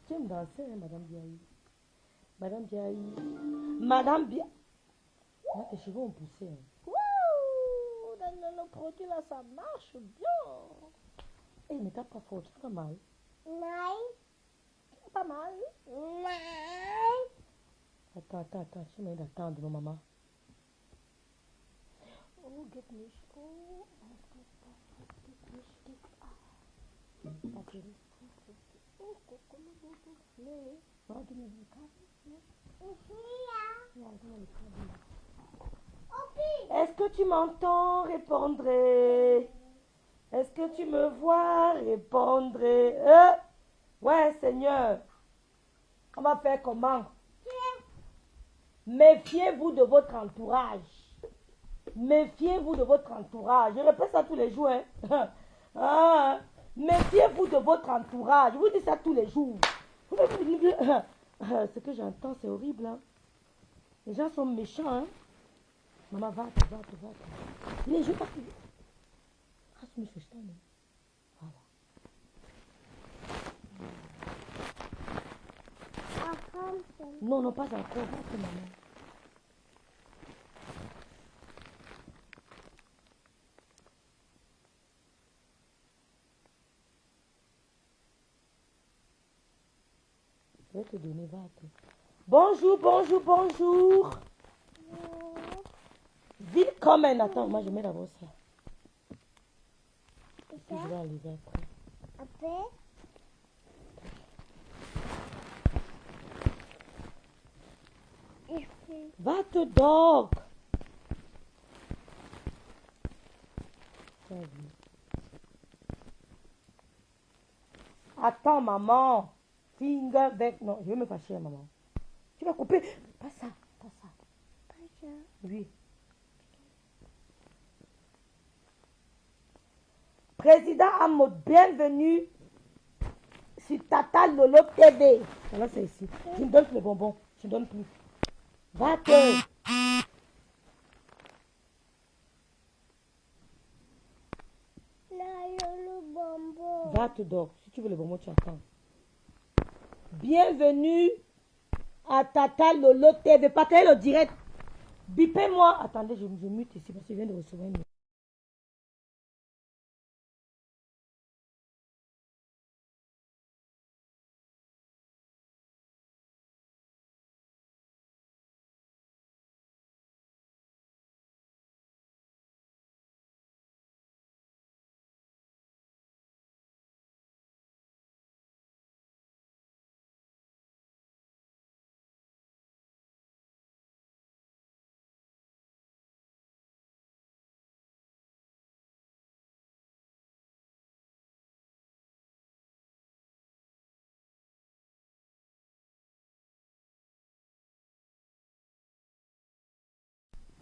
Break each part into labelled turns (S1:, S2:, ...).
S1: Tu aimes danser, hein, Madame Biaï? Madame Biaï. Madame Biaï. Là, tes cheveux ont poussé. Hein.
S2: Wouh, le produit là, ça marche bien.
S1: Eh, mais t'as pas fort, tu pas mal.
S2: Non. Pas mal. Non.
S1: Attends, je vais d'attendre, non, maman.
S2: Oh, get me. Oh,
S1: Est-ce que tu m'entends? Répondrai. Est-ce que tu me vois? Répondrai. Ouais, Seigneur. On va faire comment? Méfiez-vous de votre entourage. Méfiez-vous de votre entourage. Je répète ça tous les jours. Hein? Ah, méfiez-vous de votre entourage. Je vous dis ça tous les jours. Ce que j'entends, c'est horrible. Hein? Les gens sont méchants. Hein? Maman, va. Les gens, voilà. Non, pas encore. Maman. Je vais te donner, va. Bonjour. Willkommen. Attends, moi je mets d'abord ça. Et puis je vais enlever après. Va te dog. Attends, maman. Finger back. Non, je vais me fâcher, maman. Tu vas couper. Pas ça. Oui. Président Ahmed, bienvenue sur Tata Lolo TV. Voilà, c'est ici. Je me donne plus les bonbons. Je ne donne plus. Va-te. Va te dors. Si tu veux les bonbons, tu attends. Bienvenue à Tata Lolo TV. Partagez le direct. Bipez-moi. Attendez, je mute ici parce que je viens de recevoir une.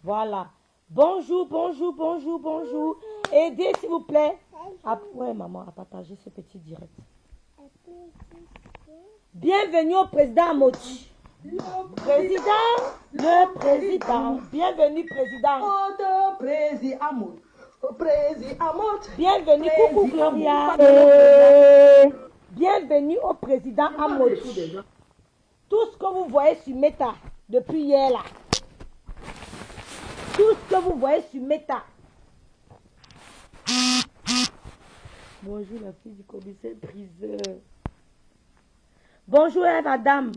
S1: Voilà. Bonjour. Aidez, s'il vous plaît. Ouais, maman, à partager ce petit direct. Bienvenue au président Amochi. Le président. Bienvenue, président. Bienvenue, coucou Gloria. Bienvenue au président Amochi. Tout ce que vous voyez sur Meta depuis hier là. Tout ce que vous voyez sur Meta. Bonjour la fille du commissaire priseur. Bonjour madame.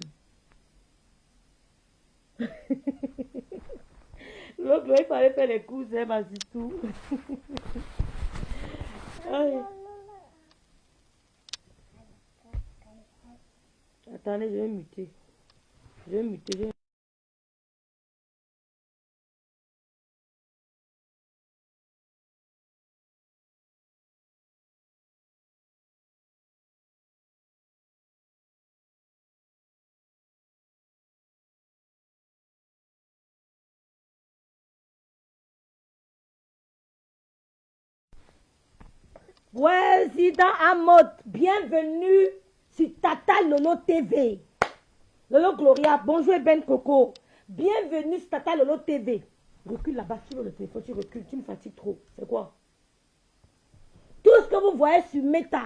S1: L'autre, il fallait faire les cousins, ma tout. Attendez, je vais muter. Président Ahmed, bienvenue sur Tata Lolo TV. Lolo Gloria, bonjour et Ben Coco. Bienvenue sur Tata Lolo TV. Recule là-bas, sur le téléphone, tu recules, tu me fatigues trop. C'est quoi? Tout ce que vous voyez sur Meta,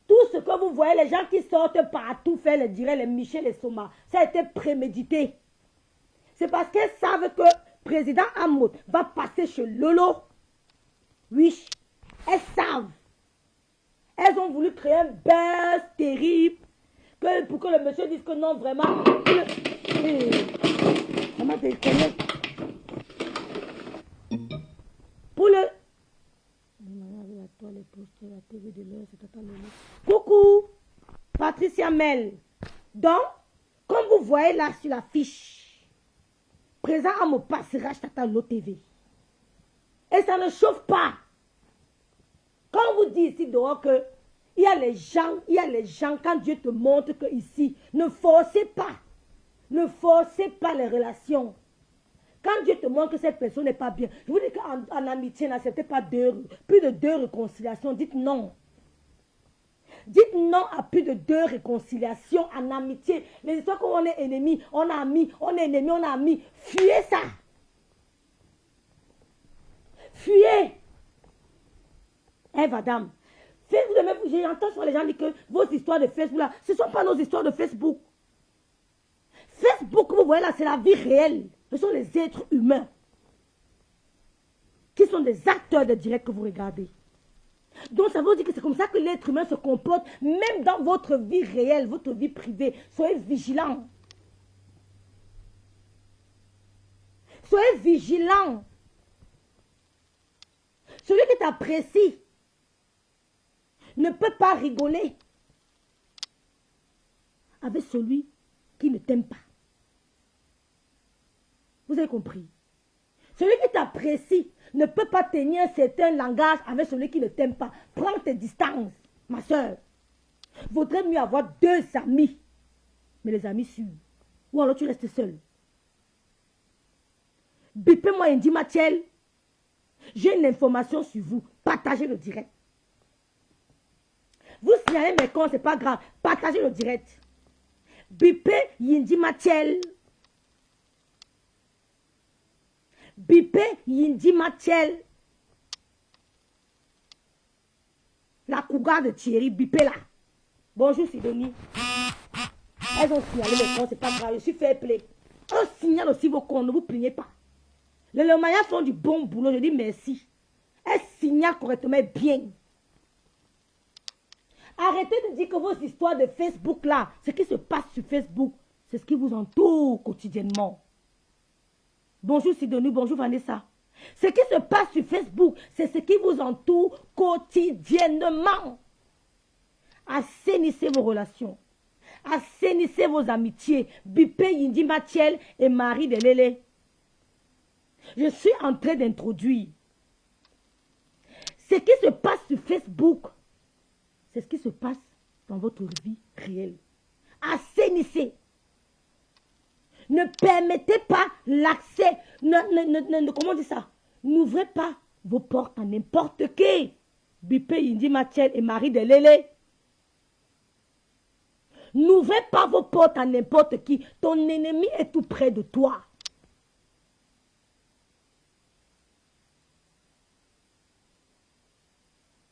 S1: tout ce que vous voyez les gens qui sortent partout faire les directs, les Michel, les Soma, ça a été prémédité. C'est parce qu'elles savent que président Hamoud va passer chez Lolo. Oui, elles savent. Elles ont voulu créer un buzz terrible pour que le monsieur dise que non, vraiment. Pour le... Coucou, Patricia Mel. Donc, comme vous voyez là sur la fiche, présent à mon passage Tata Lolo TV. Et ça ne chauffe pas. Quand on vous dit ici dehors que il y a les gens, quand Dieu te montre que ici, ne forcez pas les relations. Quand Dieu te montre que cette personne n'est pas bien, je vous dis qu'en amitié, n'acceptez pas plus de 2 réconciliations. Dites non. Dites non à plus de 2 réconciliations en amitié. Les histoires où on est ennemi, on a ami, on est ennemi, on a ami. Fuyez ça. Fuyez. Madame. J'entends sur les gens dire que vos histoires de Facebook là, ce ne sont pas nos histoires de Facebook. Facebook, vous voyez là, c'est la vie réelle. Ce sont les êtres humains qui sont des acteurs de direct que vous regardez. Donc ça veut dire que c'est comme ça que l'être humain se comporte, même dans votre vie réelle, votre vie privée. Soyez vigilants. Soyez vigilants. Celui qui t'apprécie ne peut pas rigoler avec celui qui ne t'aime pas. Vous avez compris? Celui qui t'apprécie ne peut pas tenir un certain langage avec celui qui ne t'aime pas. Prends tes distances, ma soeur. Vaudrait mieux avoir 2 amis, mais les amis sûrs. Ou alors tu restes seul. Bipez-moi Indy Mathiel. J'ai une information sur vous. Partagez le direct. Vous signalez mes comptes, c'est pas grave. Partagez le direct. Bipez Indy Mathiel. Bipez Indy Mathiel. La cougar de Thierry, bipez là. Bonjour Sidonie. Elles ont signalé mes comptes, c'est pas grave. Je suis fair play. On signale aussi vos comptes, ne vous plaignez pas. Les Mayas font du bon boulot, je dis merci. Elles signalent correctement bien. Arrêtez de dire que vos histoires de Facebook là, ce qui se passe sur Facebook, c'est ce qui vous entoure quotidiennement. Bonjour Sidonie, bonjour Vanessa. Ce qui se passe sur Facebook, c'est ce qui vous entoure quotidiennement. Assainissez vos relations. Assainissez vos amitiés. Bipé Indy Mathiel et Marie de Lélé. Je suis en train d'introduire. Ce qui se passe sur Facebook, c'est ce qui se passe dans votre vie réelle. Assainissez. Ne permettez pas l'accès. Comment on dit ça? N'ouvrez pas vos portes à n'importe qui. Bipé Indy Mathiel et Marie de Lélé. N'ouvrez pas vos portes à n'importe qui. Ton ennemi est tout près de toi.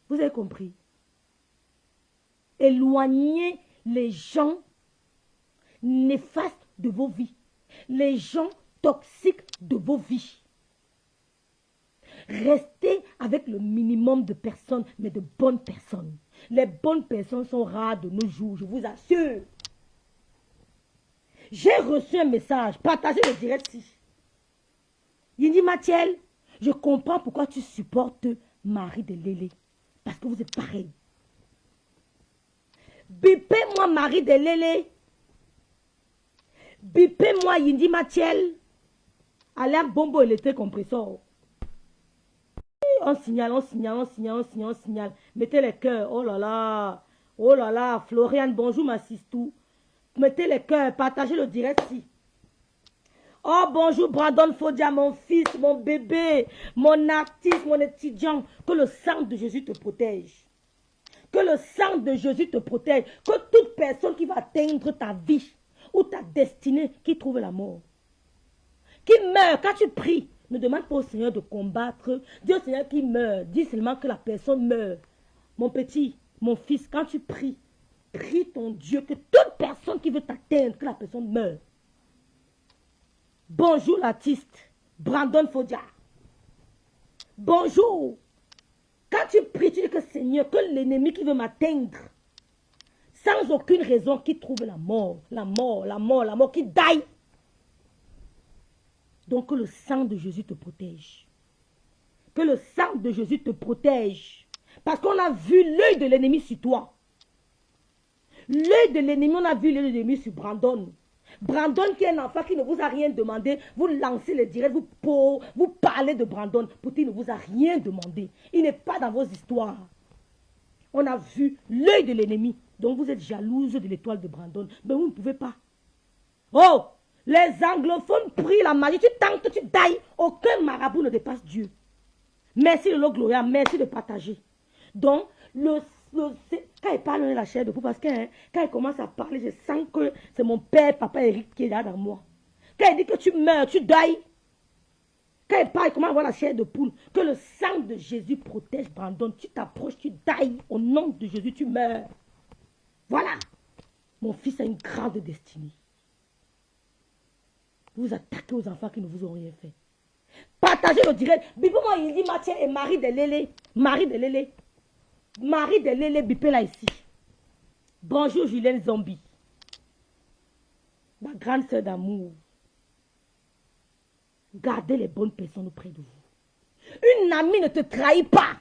S1: Vous avez compris? Éloignez les gens néfastes de vos vies. Les gens toxiques de vos vies. Restez avec le minimum de personnes, mais de bonnes personnes. Les bonnes personnes sont rares de nos jours, je vous assure. J'ai reçu un message, partagez le direct ici. Indy Mathiel, je comprends pourquoi tu supportes Marie de Lélé. Parce que vous êtes pareil. Bipez-moi Marie de Lélé. Bipez-moi Indy Mathiel. Alerte bombo électrique compresseur. On signale, on signale, on signale, on signale, on signale. Mettez les cœurs. Oh là là. Oh là là. Floriane, bonjour ma sistou. Mettez les cœurs. Partagez le direct ici. Oh bonjour Brandon Fodia, mon fils, mon bébé, mon artiste, mon étudiant. Que le sang de Jésus te protège. Que le sang de Jésus te protège. Que toute personne qui va atteindre ta vie ou ta destinée, qui trouve la mort, qui meurt, quand tu pries, ne demande pas au Seigneur de combattre. Dis au Seigneur qui meurt. Dis seulement que la personne meurt. Mon petit, mon fils, quand tu pries, prie ton Dieu que toute personne qui veut t'atteindre, que la personne meure. Bonjour l'artiste, Brandon Fodia. Bonjour. Quand tu pries, tu dis que Seigneur, que l'ennemi qui veut m'atteindre, sans aucune raison, qui trouve la mort, qui die. Donc que le sang de Jésus te protège. Que le sang de Jésus te protège. Parce qu'on a vu l'œil de l'ennemi sur toi. L'œil de l'ennemi, on a vu l'œil de l'ennemi sur Brandon. Brandon qui est un enfant qui ne vous a rien demandé, vous lancez les directs, vous parlez de Brandon, pour qu'il ne vous a rien demandé. Il n'est pas dans vos histoires. On a vu l'œil de l'ennemi. Donc vous êtes jalouse de l'étoile de Brandon. Mais vous ne pouvez pas. Oh, les anglophones prient la magie. Tu tentes, tu dailles. Aucun marabout ne dépasse Dieu. Merci de l'eau Gloria, merci de partager. Donc, quand il parle de la chair de poule, parce que quand il commence à parler, je sens que c'est mon père, papa Eric qui est là dans moi. Quand il dit que tu meurs, tu dailles. Quand il parle, il commence à voir la chair de poule. Que le sang de Jésus protège Brandon. Tu t'approches, tu dailles. Au nom de Jésus, tu meurs. Voilà. Mon fils a une grande destinée. Vous attaquez aux enfants qui ne vous ont rien fait. Partagez le direct. Bipez-moi, il dit Mathieu et Marie de Lélé. Marie de Lélé. Marie de Lélé, bipez-la ici. Bonjour Julienne Zombie. Ma grande sœur d'amour. Gardez les bonnes personnes auprès de vous. Une amie ne te trahit pas.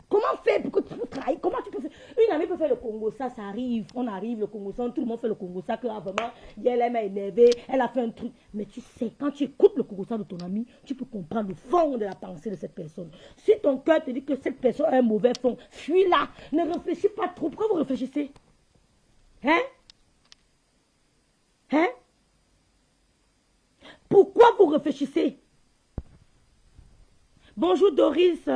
S1: Comment faire pour que tu peux trahir? Comment tu peux faire? Une amie peut faire le Congo, ça arrive. On arrive, le Congo, ça, tout le monde fait le Congo, ça, que vraiment, elle m'a énervé, elle a fait un truc. Mais tu sais, quand tu écoutes le Congo, ça de ton ami, tu peux comprendre le fond de la pensée de cette personne. Si ton cœur te dit que cette personne a un mauvais fond, fuis-la. Ne réfléchis pas trop. Pourquoi vous réfléchissez? Hein? Hein? Pourquoi vous réfléchissez? Bonjour Doris.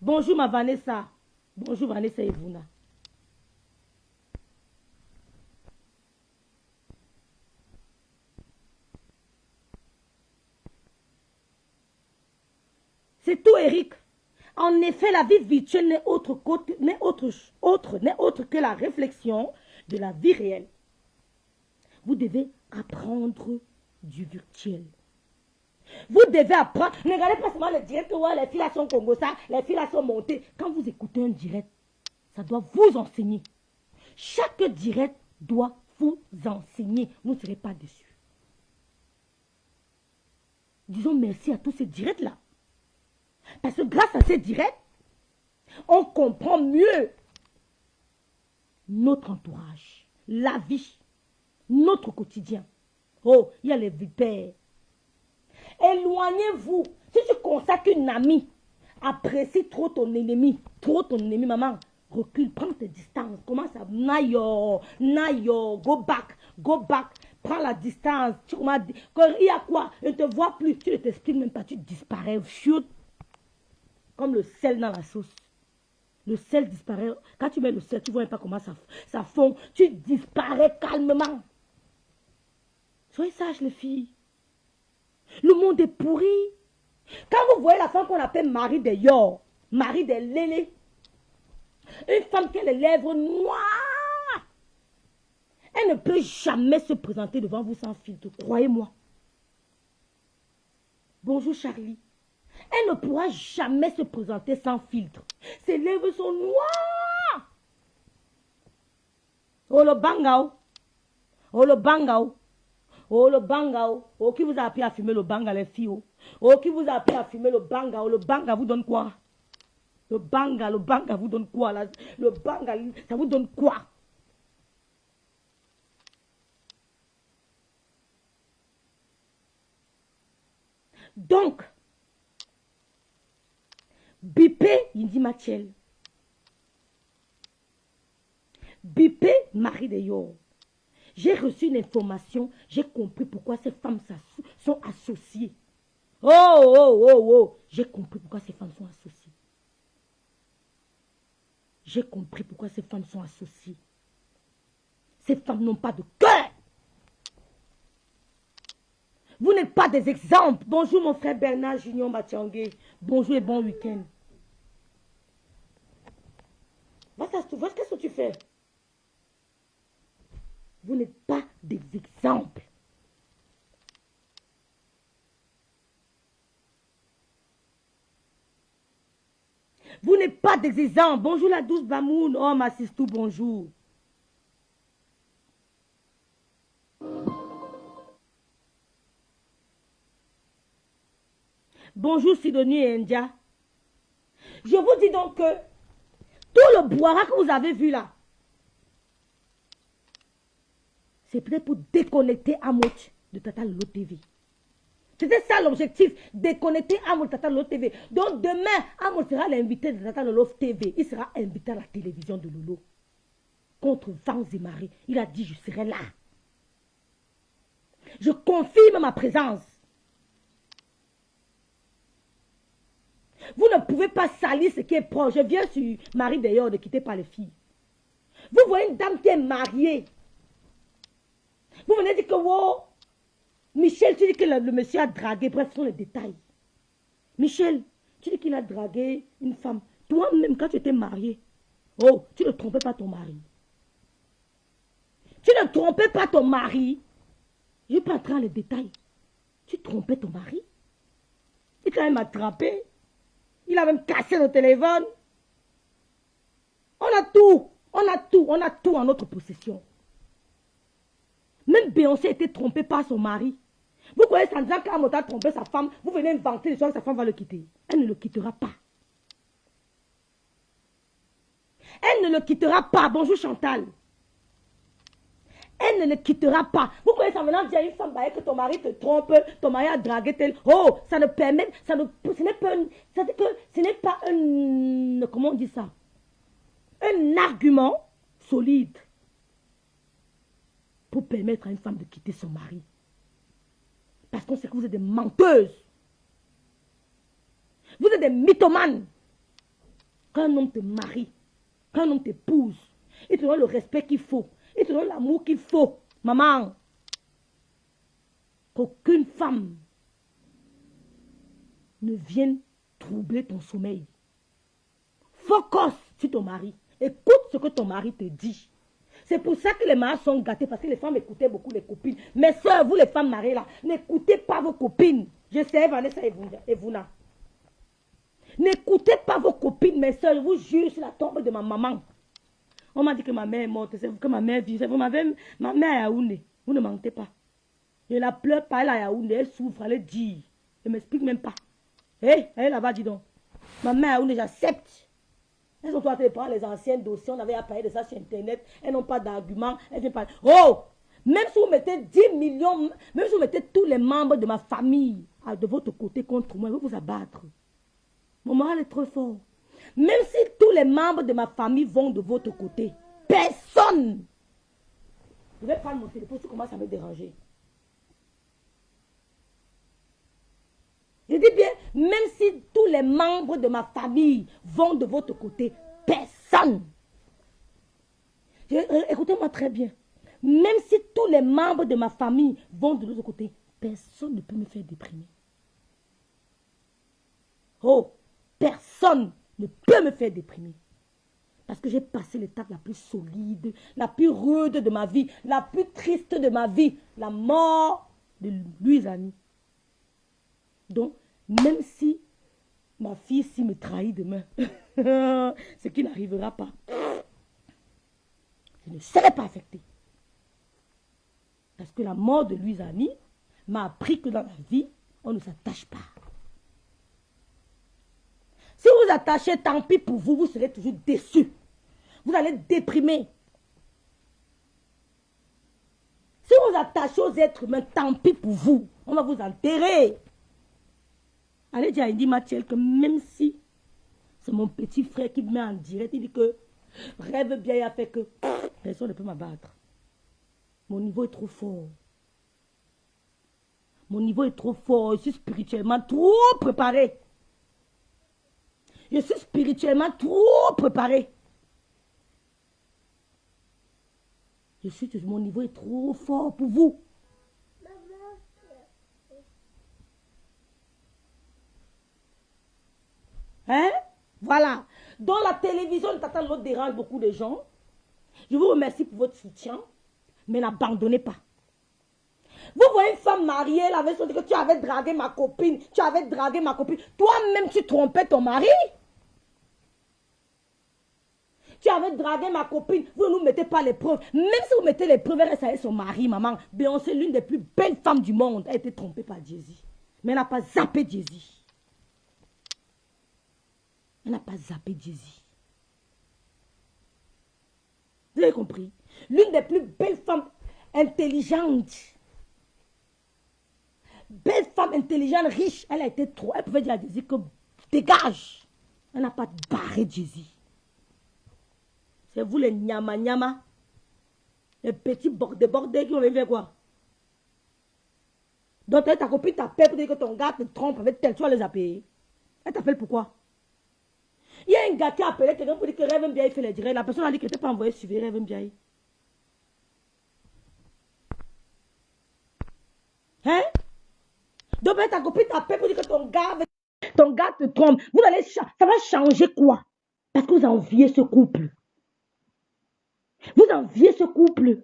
S1: Bonjour ma Vanessa. Bonjour Vanessa et Vuna. C'est tout Eric. En effet, la vie virtuelle n'est autre que la réflexion de la vie réelle. Vous devez apprendre du virtuel. Vous devez apprendre. Ne regardez pas seulement le direct. Ouais, les filles là sont Congo, ça, les filles là sont montées. Quand vous écoutez un direct, ça doit vous enseigner. Chaque direct doit vous enseigner. Vous ne serez pas déçus. Disons merci à tous ces directs-là. Parce que grâce à ces directs, on comprend mieux notre entourage, la vie, notre quotidien. Oh, il y a les vipères. Éloignez-vous. Si tu constates qu'une amie apprécie trop ton ennemi, maman, recule, prends tes distances. Commence à nayo, go back. Prends la distance. Il y a quoi? Je ne te vois plus. Tu ne t'expliques même pas. Tu disparais. Shoot. Comme le sel dans la sauce. Le sel disparaît. Quand tu mets le sel, tu ne vois pas comment ça fond. Tu disparais calmement. Soyez sages, les filles. Le monde est pourri. Quand vous voyez la femme qu'on appelle Marie de Yor, Marie de Lélé, une femme qui a les lèvres noires, elle ne peut jamais se présenter devant vous sans filtre. Croyez-moi. Bonjour Charlie. Elle ne pourra jamais se présenter sans filtre. Ses lèvres sont noires. Oh le bangao. Oh le bangao. Oh, le bangao. Oh, qui vous a appris à fumer le banga, les filles? Oh, qui vous a appris à fumer le banga? Le banga vous donne quoi? Le banga vous donne quoi? Le banga, ça vous donne quoi? Donc, bipé, il dit Mathiel. Bipé, Marie de Yor. J'ai reçu une information, j'ai compris pourquoi ces femmes sont associées. Oh, j'ai compris pourquoi ces femmes sont associées. J'ai compris pourquoi ces femmes sont associées. Ces femmes n'ont pas de cœur. Vous n'êtes pas des exemples. Bonjour mon frère Bernard Junior Matiangé. Bonjour et bon week-end. Qu'est-ce que tu fais? Vous n'êtes pas des exemples. Vous n'êtes pas des exemples. Bonjour la douce Bamoun. Oh, ma sistou, bonjour. Bonjour Sidonie et India. Je vous dis donc que tout le boira que vous avez vu là, c'est peut-être pour déconnecter Amoch de Tata Lolo TV. C'était ça l'objectif, déconnecter Amoch de Tata Lolo TV. Donc demain, Amoch sera l'invité de Tata Lolo TV. Il sera invité à la télévision de Lolo. Contre vents et marées. Il a dit, je serai là. Je confirme ma présence. Vous ne pouvez pas salir ce qui est proche. Je viens sur Marie d'ailleurs, ne quittez pas les filles. Vous voyez une dame qui est mariée. Vous venez dire que, wow, Michel, tu dis que le monsieur a dragué. Bref, ce sont les détails. Michel, tu dis qu'il a dragué une femme. Toi-même, quand tu étais marié, oh, tu ne trompais pas ton mari. Tu ne trompais pas ton mari. Je ne vais pas entrer dans les détails. Tu trompais ton mari. Il t'a même attrapé. Il a même cassé le téléphone. On a tout. On a tout. On a tout en notre possession. Même Beyoncé a été trompée par son mari. Vous voyez, sans dire qu'Amot a trompé sa femme, vous venez inventer l'histoire que sa femme va le quitter. Elle ne le quittera pas. Elle ne le quittera pas. Bonjour Chantal. Elle ne le quittera pas. Vous voyez, ça maintenant dire à une femme que ton mari te trompe, ton mari a dragué tel. Oh, ça ne permet, ce n'est pas un, comment on dit ça? Un argument solide pour permettre à une femme de quitter son mari. Parce qu'on sait que vous êtes des menteuses. Vous êtes des mythomanes. Quand un homme te marie, quand un homme t'épouse, il te donne le respect qu'il faut. Il te donne l'amour qu'il faut. Maman, qu'aucune femme ne vienne troubler ton sommeil. Focus sur ton mari. Écoute ce que ton mari te dit. C'est pour ça que les mariés sont gâtés, parce que les femmes écoutaient beaucoup les copines. Mes soeurs, vous les femmes mariées là, n'écoutez pas vos copines. Je sais, Vanessa et Vuna. N'écoutez pas vos copines, mes soeurs. Je vous jure sur la tombe de ma maman. On m'a dit que ma mère est morte, c'est que ma mère vit. Ma mère est à Yaoundé. Vous ne mentez pas. Je la pleure pas, elle est à Yaoundé. Elle souffre, elle dit. Elle ne m'explique même pas. Hé, elle est là-bas, dis donc. Ma mère est à Yaoundé, j'accepte. Elles sont toutes les anciens dossiers, on avait à parler de ça sur Internet. Elles n'ont pas d'argument. Elles viennent pas. Oh! Même si vous mettez 10 millions, même si vous mettez tous les membres de ma famille de votre côté contre moi, je vais vous abattre. Mon moral est trop fort. Même si tous les membres de ma famille vont de votre côté, personne. Je vais prendre mon téléphone, tu commences à me déranger. Je dis bien, même si tous les membres de ma famille vont de votre côté, personne. Écoutez-moi très bien. Même si tous les membres de ma famille vont de l'autre côté, personne ne peut me faire déprimer. Oh, personne ne peut me faire déprimer. Parce que j'ai passé l'étape la plus solide, la plus rude de ma vie, la plus triste de ma vie, la mort de Louise Annie. Donc, même si ma fille si me trahit demain, ce qui n'arrivera pas, je ne serai pas affectée. Parce que la mort de Louise Annie m'a appris que dans la vie, on ne s'attache pas. Si vous vous attachez, tant pis pour vous, vous serez toujours déçus. Vous allez déprimer. Si vous vous attachez aux êtres humains, tant pis pour vous. On va vous enterrer. Allez dire à Indy Mathiel que même si c'est mon petit frère qui me met en direct, il dit que rêve bien, il a fait que personne ne peut m'abattre. Mon niveau est trop fort. Mon niveau est trop fort. Je suis spirituellement trop préparé. Je suis spirituellement trop préparé. Mon niveau est trop fort pour vous. Hein? Voilà. Dans la télévision, Tata Lolo dérange beaucoup de gens. Je vous remercie pour votre soutien, mais n'abandonnez pas. Vous voyez une femme mariée, elle avait dit que tu avais dragué ma copine, tu avais dragué ma copine. Toi-même, tu trompais ton mari. Tu avais dragué ma copine, vous ne nous mettez pas les preuves. Même si vous mettez les preuves, elle reste son mari, maman. Beyoncé, l'une des plus belles femmes du monde, a été trompée par Jay-Z. Mais elle n'a pas zappé Jay-Z. Elle n'a pas zappé Jay-Z. Vous avez compris? L'une des plus belles femmes intelligentes. Belle femme intelligente, riche. Elle a été trop. Elle pouvait dire à Jay-Z que dégage. Elle n'a pas barré Jay-Z. C'est vous les nyama. Les petits bordés qui ont fait quoi? Donc ta copine t'appelle pour dire que ton gars te trompe avec tel. Tu vas les appeler. Elle t'appelle pourquoi? Il y a un gars qui a appelé quelqu'un pour dire que Rêve Mbiaye fait les directs. La personne a dit que tu n'es pas envoyé suivre Rêve Mbiaye. Hein? Donc ta copine t'appelle pour dire que ton gars te trompe. Vous allez, ça va changer quoi? Parce que vous enviez ce couple. Vous enviez ce couple.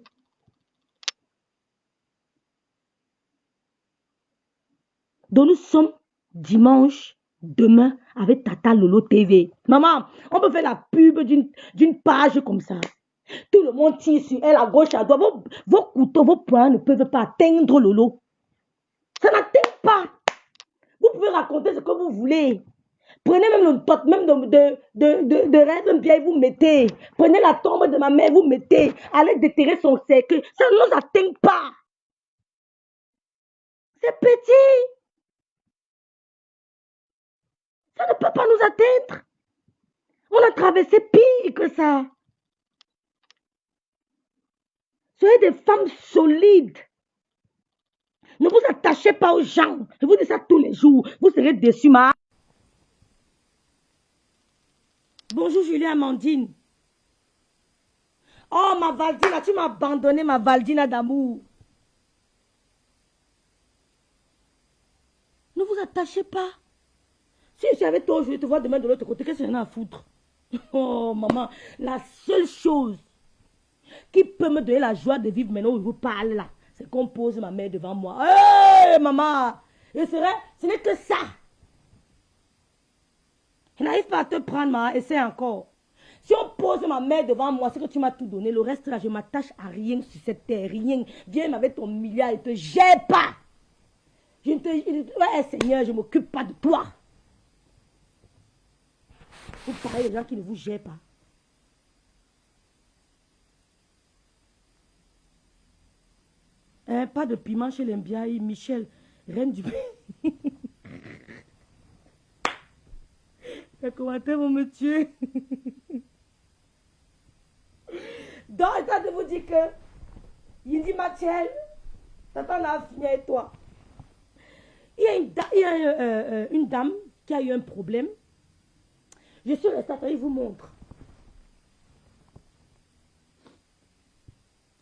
S1: Donc nous sommes dimanche, demain, avec Tata Lolo TV. Maman, on peut faire la pub d'une page comme ça. Tout le monde tire sur elle à gauche, à droite. Vos couteaux, vos poings ne peuvent pas atteindre Lolo. Ça n'atteint pas. Vous pouvez raconter ce que vous voulez. Prenez même le pot, même de Rêve Mbiaye, vous mettez. Prenez la tombe de ma mère, vous mettez. Allez déterrer son cercueil. Ça ne nous atteint pas. C'est petit. Ça ne peut pas nous atteindre. On a traversé pire que ça. Soyez des femmes solides. Ne vous attachez pas aux gens. Je vous dis ça tous les jours. Vous serez déçus, ma. Bonjour Julie Amandine. Oh ma Valdina, tu m'as abandonné ma Valdina d'amour. Ne vous attachez pas. Si je suis avec toi, je vais te voir demain de l'autre côté. Qu'est-ce que j'en ai à foutre? Oh maman, la seule chose qui peut me donner la joie de vivre maintenant où je vous parle là, c'est qu'on pose ma mère devant moi. Hé hey, maman, ce n'est que ça. Je n'arrive pas à te prendre, maman, essaie encore. Si on pose ma mère devant moi, c'est que tu m'as tout donné. Le reste là, je m'attache à rien sur cette terre, rien. Viens avec ton milliard et ne te gère pas. Ouais, Seigneur, je ne m'occupe pas de toi. Vous parlez des gens qui ne vous gèrent pas. Pas de piment chez les Mbiaye. Michel, reine du pays. Les commentaires vont me tuer. Donc, je dois vous dire que il dit Mathiel, t'attends à finir avec toi. Il y a une dame qui a eu un problème. Je suis restée, je vous montre.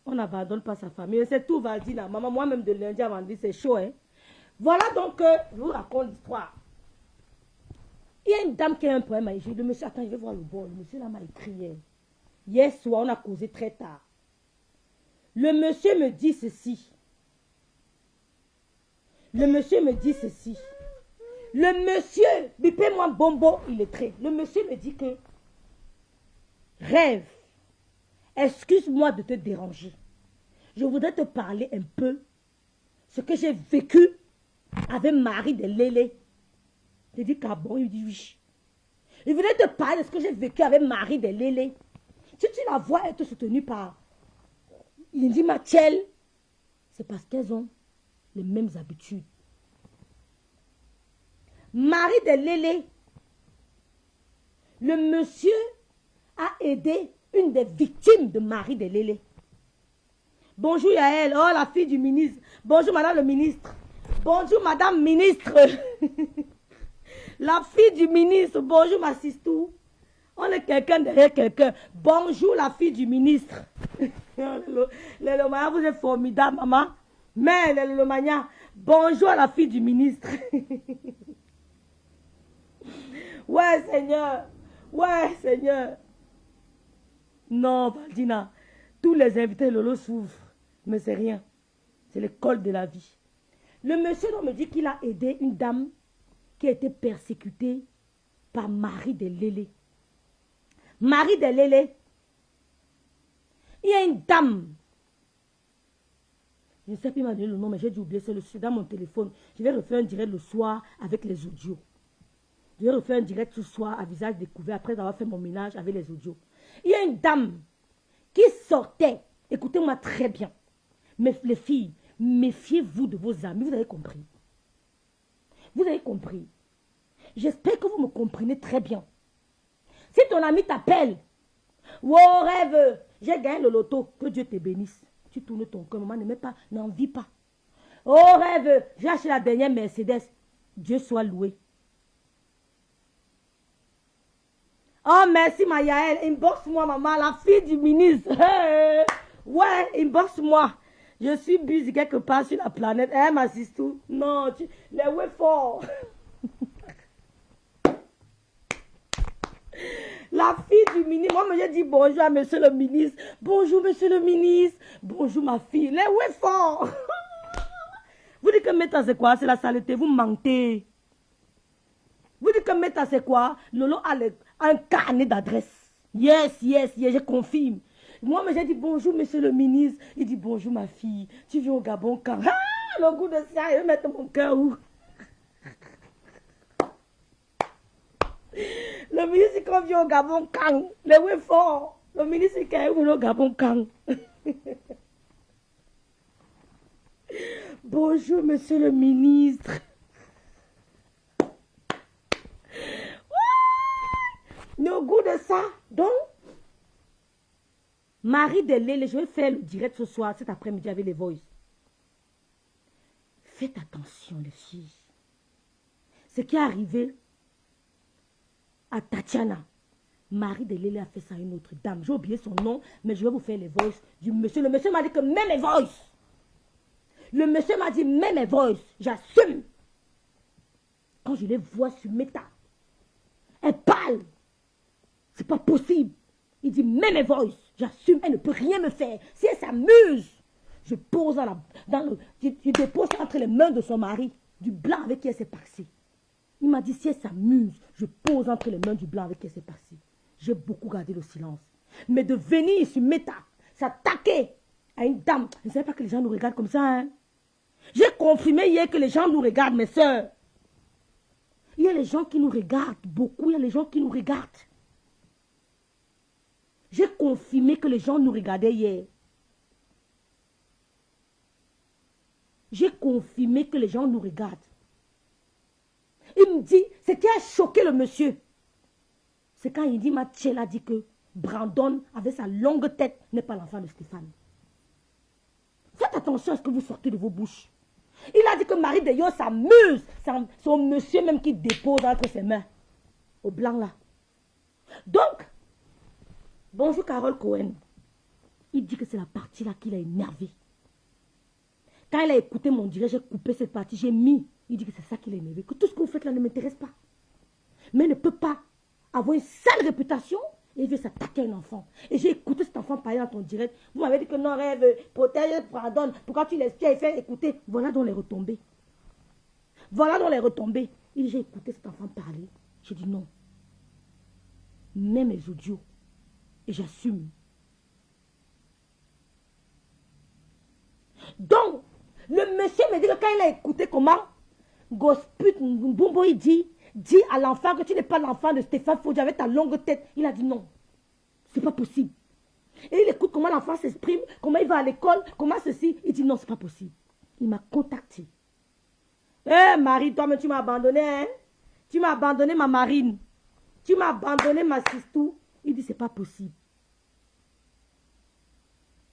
S1: On n'abandonne pas sa famille. C'est tout, Valdina. Maman, moi-même de lundi à vendredi, c'est chaud. Hein? Voilà donc, je vous raconte l'histoire. Il y a une dame qui a un problème avec le monsieur. Attends, je vais voir le bon. Le monsieur là m'a écrit. Hier soir, on a causé très tard. Le monsieur me dit ceci. Le monsieur me dit ceci. Le monsieur, bipez-moi Bombo, il est très. Le monsieur me dit que Rêve, excuse-moi de te déranger. Je voudrais te parler un peu ce que j'ai vécu avec Marie de Lélé. Je dis qu'à bon, il dit oui. Je voudrais te parler de ce que j'ai vécu avec Marie de Lélé. Si tu la vois être soutenue par il dit Mathiel, c'est parce qu'elles ont les mêmes habitudes. Marie de Lélé, le monsieur a aidé une des victimes de Marie de Lélé. Bonjour Yael, oh la fille du ministre. Bonjour madame le ministre. Bonjour madame ministre. La fille du ministre, bonjour ma sistou. On est quelqu'un derrière quelqu'un. Bonjour la fille du ministre. Les Lomania, vous êtes formidable maman. Mais les Lomania, bonjour à la fille du ministre. Ouais Seigneur. Ouais, Seigneur. Non, Valdina. Tous les invités Lolo souffrent. Mais c'est rien. C'est l'école de la vie. Le monsieur me dit qu'il a aidé une dame qui a été persécutée par Marie de Lélé. Marie de Lélé. Il y a une dame. Je ne sais plus m'a donné le nom, mais j'ai dû oublier, c'est dans mon téléphone. Je vais refaire un direct le soir avec les audios. Je vais refaire un direct ce soir à visage découvert après avoir fait mon ménage avec les audios. Il y a une dame qui sortait. Écoutez-moi très bien. Mais les filles, méfiez-vous de vos amis. Vous avez compris. Vous avez compris. J'espère que vous me comprenez très bien. Si ton ami t'appelle, oh rêve, j'ai gagné le loto, que Dieu te bénisse. Tu tournes ton cœur, maman, ne met pas, n'en vis pas. Oh rêve, j'ai acheté la dernière Mercedes. Dieu soit loué. Oh merci ma Yael, inbox-moi maman, la fille du ministre. Hey. Ouais, inbox-moi. Je suis busy quelque part sur la planète. Elle m'assiste tout. Non, les ouais fort. La fille du ministre, moi j'ai dit bonjour à monsieur le ministre. Bonjour monsieur le ministre. Bonjour ma fille. Les ouais fort. Vous dites que Meta c'est quoi? C'est la saleté, vous mentez. Vous dites que Meta c'est quoi? Lolo a un carnet d'adresse. Yes, je confirme. Moi j'ai dit bonjour monsieur le ministre. Il dit bonjour ma fille. Tu viens au Gabon quand? Ah, le goût de ça, il va mettre mon cœur où? Le ministre quand vient au Gabon quand? Le ouais fort. Le ministre quand il vient au Gabon quand? Bonjour monsieur le ministre. Au goût de ça, donc, Marie de Lélé, je vais faire le direct ce soir, cet après-midi avec les voices. Faites attention les filles. Ce qui est arrivé à Tatiana, Marie de Lélé a fait ça à une autre dame. J'ai oublié son nom, mais je vais vous faire les voices du monsieur. Le monsieur m'a dit que même les voices. Le monsieur m'a dit même les voices. J'assume. Quand je les vois sur Meta, elle parle. C'est pas possible. Il dit, mais mes voices, j'assume, elle ne peut rien me faire. Si elle s'amuse, je pose je dépose entre les mains de son mari, du blanc avec qui elle s'est passée. Il m'a dit, si elle s'amuse, je pose entre les mains du blanc avec qui elle s'est passée. J'ai beaucoup gardé le silence. Mais de venir sur Meta, s'attaquer à une dame, je ne savais pas que les gens nous regardent comme ça. Hein? J'ai confirmé hier que les gens nous regardent, mes soeurs. Il y a les gens qui nous regardent, beaucoup, il y a les gens qui nous regardent. J'ai confirmé que les gens nous regardaient hier. J'ai confirmé que les gens nous regardent. Il me dit, ce qui a choqué le monsieur, c'est quand il dit, Mathiel a dit que Brandon, avec sa longue tête, n'est pas l'enfant de Stéphane. Faites attention à ce que vous sortez de vos bouches. Il a dit que Marie de Yo s'amuse. Son monsieur même qui dépose entre ses mains. Au blanc là. Donc, bonjour Carole Cohen. Il dit que c'est la partie là qui l'a énervé. Quand il a écouté mon direct, j'ai coupé cette partie, j'ai mis. Il dit que c'est ça qui l'a énervé. Que tout ce que vous faites là ne m'intéresse pas. Mais il ne peut pas avoir une sale réputation et il veut s'attaquer à un enfant. Et j'ai écouté cet enfant parler dans ton direct. Vous m'avez dit que non, rêve, protège, pardonne. Pourquoi tu l'espies et fais écouter? Voilà donc les retombées. Voilà donc les retombées. Il dit, j'ai écouté cet enfant parler. J'ai dit non. Même mes audios. Et j'assume. Donc, le monsieur me dit que quand il a écouté comment Gosput Mbumbo, il dit à l'enfant que tu n'es pas l'enfant de Stéphane Fodji avec ta longue tête. Il a dit non. C'est pas possible. Et il écoute comment l'enfant s'exprime, comment il va à l'école, comment ceci. Il dit non, c'est pas possible. Il m'a contacté. Eh Marie, toi, mais tu m'as abandonné, hein? Tu m'as abandonné ma marine. Tu m'as abandonné ma sistou. Il dit c'est pas possible.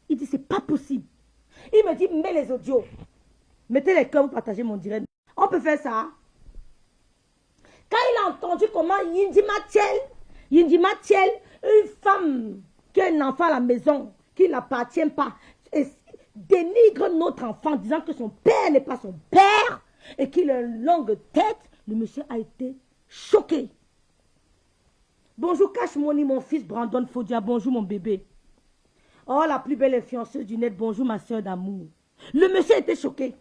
S1: Il dit c'est pas possible. Il me dit mets les audios. Mettez les cœurs, vous partagez mon direct. On peut faire ça. Quand il a entendu comment Yindi Matiel, une femme qui a un enfant à la maison, qui n'appartient pas, dénigre notre enfant, disant que son père n'est pas son père, et qu'il a une longue tête, le monsieur a été choqué. Bonjour Cash Money, mon fils Brandon Fodia. Bonjour mon bébé. Oh, la plus belle influenceuse du net. Bonjour ma soeur d'amour. Le monsieur était choqué.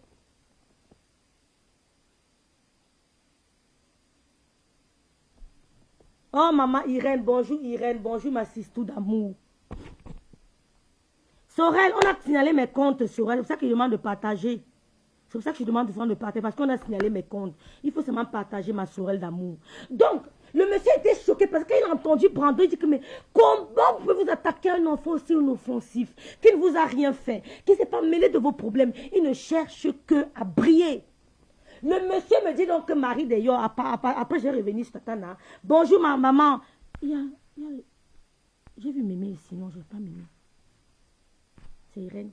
S1: Oh, maman Irène. Bonjour Irène. Bonjour ma sistou d'amour. Sorel, on a signalé mes comptes, Sorel. C'est pour ça que je demande de partager. C'est pour ça que je demande de partager. Parce qu'on a signalé mes comptes. Il faut seulement partager ma Sorel d'amour. Donc, le monsieur était choqué parce qu'il a entendu Brandon. Il dit que, mais comment vous pouvez vous attaquer à un enfant aussi inoffensif, qui ne vous a rien fait, qui ne s'est pas mêlé de vos problèmes. Il ne cherche que à briller. Le monsieur me dit donc que Marie d'ailleurs, après j'ai revenu sur Tatana. Bonjour ma maman. J'ai vu Mémé ici, non, je n'ai pas Mémé. C'est Irène.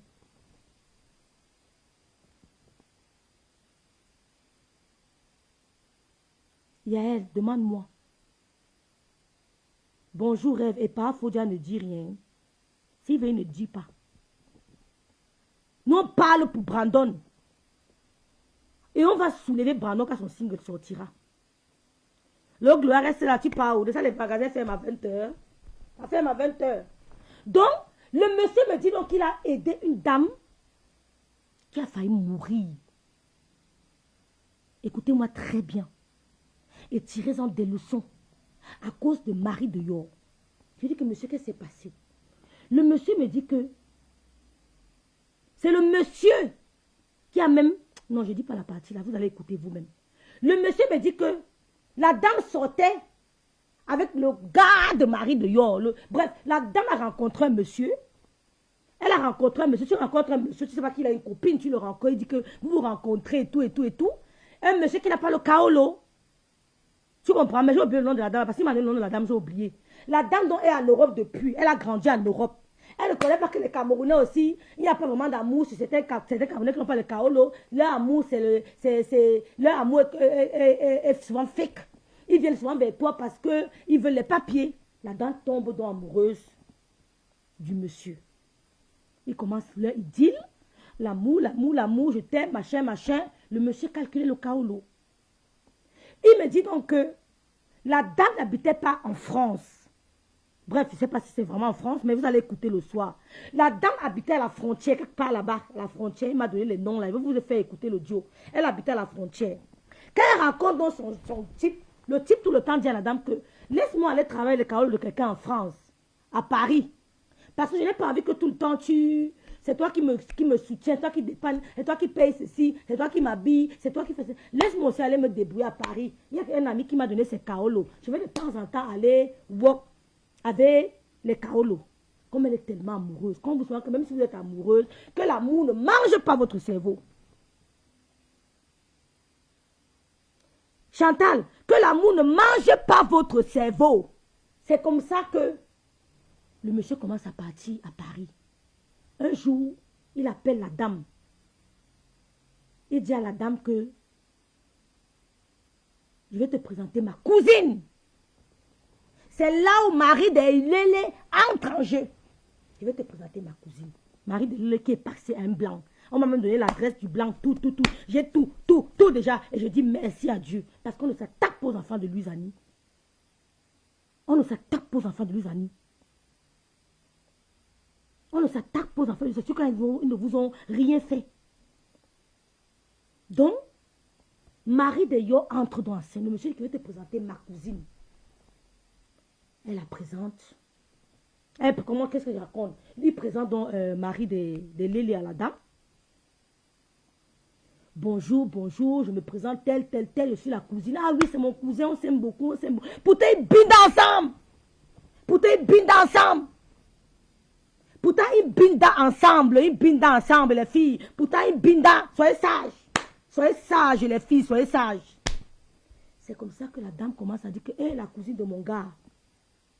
S1: Yael, demande-moi. Bonjour rêve. Et pas, Fodia ne dit rien. S'il veut, il ne dit pas. Nous on parle pour Brandon. Et on va soulever Brandon quand son single sortira. Le gloire reste là, tu pars où? De ça, les magasins ferment à 20h. Ça ferme à 20h. Donc, le monsieur me dit donc qu'il a aidé une dame qui a failli mourir. Écoutez-moi très bien. Et tirez-en des leçons. À cause de Marie de Yor. Je dis que monsieur, qu'est-ce qui s'est passé? Le monsieur me dit que c'est le monsieur qui a même... Non, je ne dis pas la partie là, vous allez écouter vous-même. Le monsieur me dit que la dame sortait avec le gars de Marie de Yor. Bref, la dame a rencontré un monsieur. Elle a rencontré un monsieur. Tu rencontres un monsieur, tu ne sais pas qu'il a une copine, tu le rencontres, il dit que vous vous rencontrez et tout et tout et tout. Un monsieur qui n'a pas le kaolo. Tu comprends? Mais j'ai oublié le nom de la dame. Parce qu'il m'a donné le nom de la dame, j'ai oublié. La dame dont elle est en Europe depuis. Elle a grandi en Europe. Elle ne connaît pas que les Camerounais aussi. Il n'y a pas vraiment d'amour sur certains Camerounais qui n'ont pas le kaolo. Leur amour, leur amour est souvent fake. Ils viennent souvent vers toi parce qu'ils veulent les papiers. La dame tombe donc amoureuse du monsieur. Il commence leur idylle. L'amour, l'amour, l'amour, je t'aime, machin, machin. Le monsieur calculait le kaolo. Il me dit donc que la dame n'habitait pas en France. Bref, je ne sais pas si c'est vraiment en France, mais vous allez écouter le soir. La dame habitait à la frontière, quelque part là-bas, la frontière. Il m'a donné les noms là. Il va vous faire écouter l'audio. Elle habitait à la frontière. Quand elle rencontre donc son type, le type tout le temps dit à la dame que laisse-moi aller travailler le carreau de quelqu'un en France, à Paris. Parce que je n'ai pas envie que tout le temps c'est toi qui me soutiens, c'est toi qui dépanne, c'est toi qui paye ceci, c'est toi qui m'habille, c'est toi qui fais ça. Laisse-moi aussi aller me débrouiller à Paris. Il y a un ami qui m'a donné ses kaolos. Je vais de temps en temps aller walk avec les kaolos. Comme elle est tellement amoureuse. Comme vous savez que même si vous êtes amoureuse, que l'amour ne mange pas votre cerveau. Chantal, que l'amour ne mange pas votre cerveau. C'est comme ça que le monsieur commence à partir à Paris. Un jour, il appelle la dame. Il dit à la dame que je vais te présenter ma cousine. C'est là où Marie de Lélé entre en jeu. Je vais te présenter ma cousine. Marie de Lélé qui est passée à un blanc. On m'a même donné l'adresse du blanc, tout. J'ai tout déjà. Et je dis merci à Dieu. Parce qu'on ne s'attaque pas aux enfants de Louisani. On ne s'attaque pas aux enfants de Louisani. On ne s'attaque pas aux enfants de Louisani quand ils ne vous ont rien fait. Donc, Marie de Yo entre dans la scène. Le monsieur qui veut te présenter ma cousine. Elle la présente. Comment, qu'est-ce que je raconte? Il présente donc Marie de Lélé à la dame. Bonjour, je me présente telle, je suis la cousine. Ah oui, c'est mon cousin, on s'aime beaucoup, Pourtant, ils bindent ensemble. Ils bindent ensemble, les filles. Pourtant, ils bindent. Soyez sages, les filles, soyez sages. C'est comme ça que la dame commence à dire que elle est la cousine de mon gars.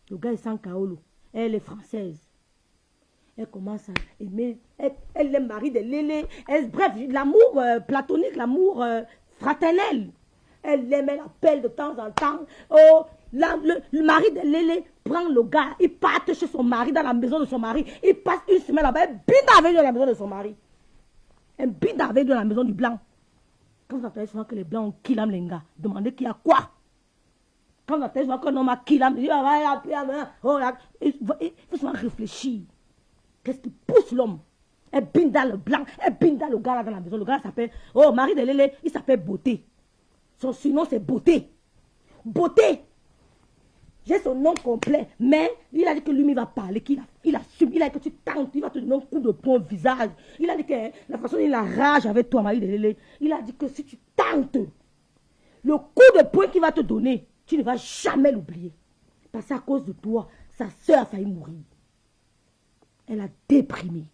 S1: Le gars est sans kaolo. Elle est française. Elle commence à aimer. Elle aime Marie de Lélé. Bref, l'amour platonique, l'amour fraternel. Elle l'aime, elle appelle de temps en temps. Oh, le mari de Lélé prend le gars. Il part chez son mari, dans la maison de son mari. Il passe une semaine là-bas. Elle binde avec lui dans la maison de son mari. Elle binde avec lui dans la maison du blanc. Quand vous entendez souvent que les blancs ont kill Amlenga, demandez qu'il y a quoi? Quand on a voit qu'on a qui là, il faut seulement réfléchir. Qu'est-ce qui pousse l'homme? Elle binde dans le blanc, elle binde dans le gars là dans la maison. Le gars s'appelle, oh, Marie de Lélé, il s'appelle Beauté. Son surnom c'est Beauté. Beauté. J'ai son nom complet, mais il a dit que lui, il va parler, il assume, il a dit que tu tentes, il va te donner un coup de poing au visage. Il a dit que la façon dont il a rage avec toi, Marie de Lélé, il a dit que si tu tentes, le coup de poing qu'il va te donner, tu ne vas jamais l'oublier. Parce qu'à cause de toi, sa soeur a failli mourir. Elle a déprimé.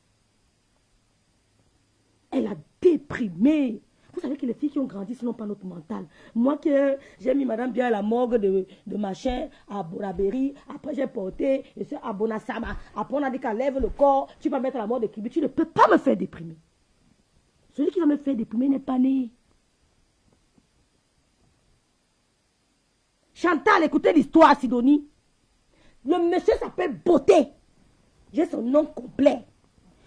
S1: Elle a déprimé. Vous savez que les filles qui ont grandi, sinon pas notre mental. Moi que j'ai mis madame bien à la morgue de machin à Bonabéry, après j'ai porté à Bonasama. Après on a dit qu'elle lève le corps, tu vas mettre à la mort de Kibi. Tu ne peux pas me faire déprimer. Celui qui va me faire déprimer n'est pas né. Chantal, écoutez l'histoire, Sidonie. Le monsieur s'appelle Beauté. J'ai son nom complet.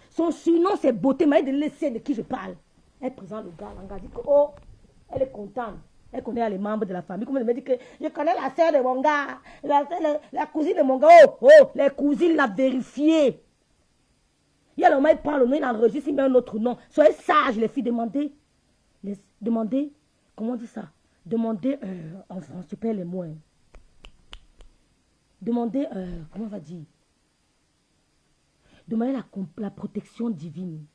S1: Son surnom c'est Beauté. Mais de laisser de qui je parle. Elle présente le gars. Elle dit que, oh, elle est contente. Elle connaît les membres de la famille. Comme elle me dit que je connais la soeur de mon gars. La cousine de mon gars. Oh, les cousines l'ont vérifié. Il y a le moment, il prend le nom, il enregistre, il met un autre nom. Soyez sages, les filles. Demandez, comment on dit ça? Demandez, en France, tu perds les mots. Hein. Demandez, comment on va dire? Demandez la protection divine.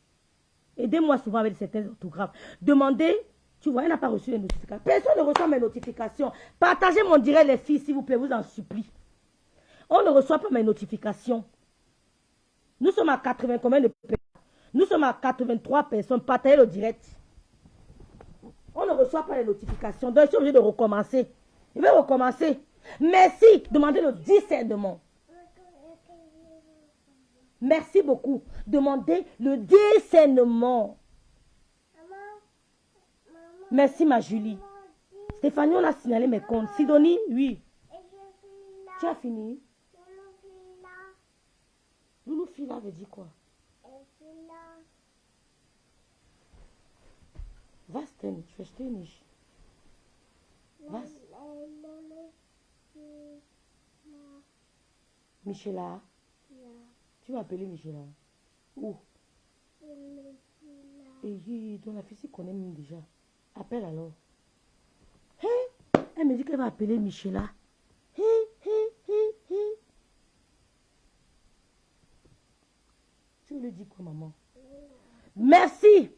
S1: Aidez-moi souvent avec certains orthographes. Demandez, tu vois, elle n'a pas reçu les notifications. Personne ne reçoit mes notifications. Partagez mon direct, les filles, s'il vous plaît, vous en supplie. On ne reçoit pas mes notifications. Nous sommes à 80 combien de personnes? Nous sommes à 83 personnes. Partagez le direct. On ne reçoit pas les notifications. Donc, je suis obligé de recommencer. Je vais recommencer. Merci. Demandez le discernement. Merci beaucoup. Demandez le discernement. Merci, ma Julie. Stéphanie, on a signalé mes comptes. Sidonie, oui. Tu as fini? Loulou Fila veut dire quoi? Was denn? Ich verstehe nicht. Was? Michela? Tu vas appeler Michela? Où? Et dont la fille connaît même déjà. Appelle alors. Hey, elle me dit qu'elle va appeler Michela. Hey. Tu lui dis quoi, maman? Merci.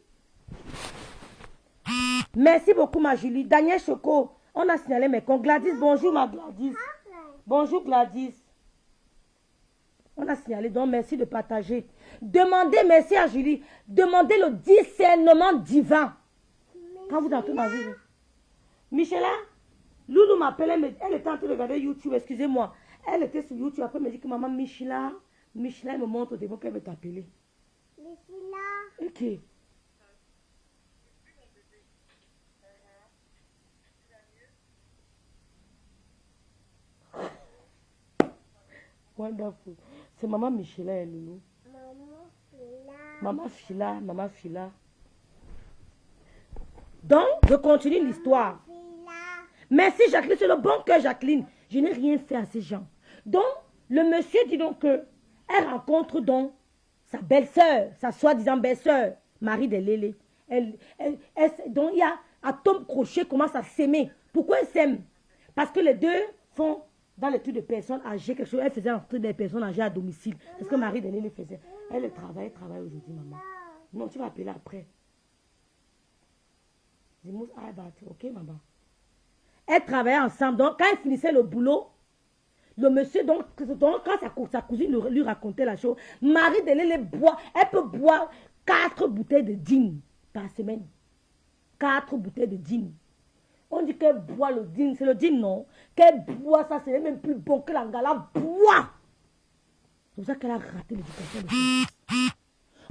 S1: Merci beaucoup, ma Julie. Daniel Choco, on a signalé mes comptes. Gladys, bonjour, ma Gladys. Bonjour, Gladys. On a signalé, donc merci de partager. Demandez, merci à Julie, demandez le discernement divin. Quand vous entrez dans la vie. Michela, Loulou m'appelle, elle était en train de regarder YouTube, excusez-moi. Elle était sur YouTube, après elle me dit que maman, Michela, elle me montre au début qu'elle veut t'appeler. Michela. Ok. Wonderful. C'est maman Michela et Loulou. Maman Fila. Donc, je continue l'histoire. Merci Jacqueline, c'est le bon cœur Jacqueline. Je n'ai rien fait à ces gens. Donc, le monsieur dit donc que elle rencontre donc sa belle-sœur, sa soi-disant belle-sœur, Marie de Lélé. Donc, il y a Atome Crochet commence à s'aimer. Pourquoi elle s'aime? Parce que les deux font dans les trucs de personnes âgées, quelque chose. Elle faisait un truc des personnes âgées à domicile. C'est ce que Marie de Lélé faisait. Elle travaille aujourd'hui, maman. Non, tu vas appeler après. Ok, maman. Elles travaillaient ensemble. Donc, quand elle finissait le boulot, le monsieur, donc quand sa cousine lui racontait la chose, Marie de Lélé boit, elle peut boire 4 bouteilles de gin par semaine. 4 bouteilles de gin. On dit qu'elle boit le gin, c'est le gin, non? Qu'elle boit ça, c'est même plus bon que l'angala boit. C'est pour ça qu'elle a raté l'éducation de son fils.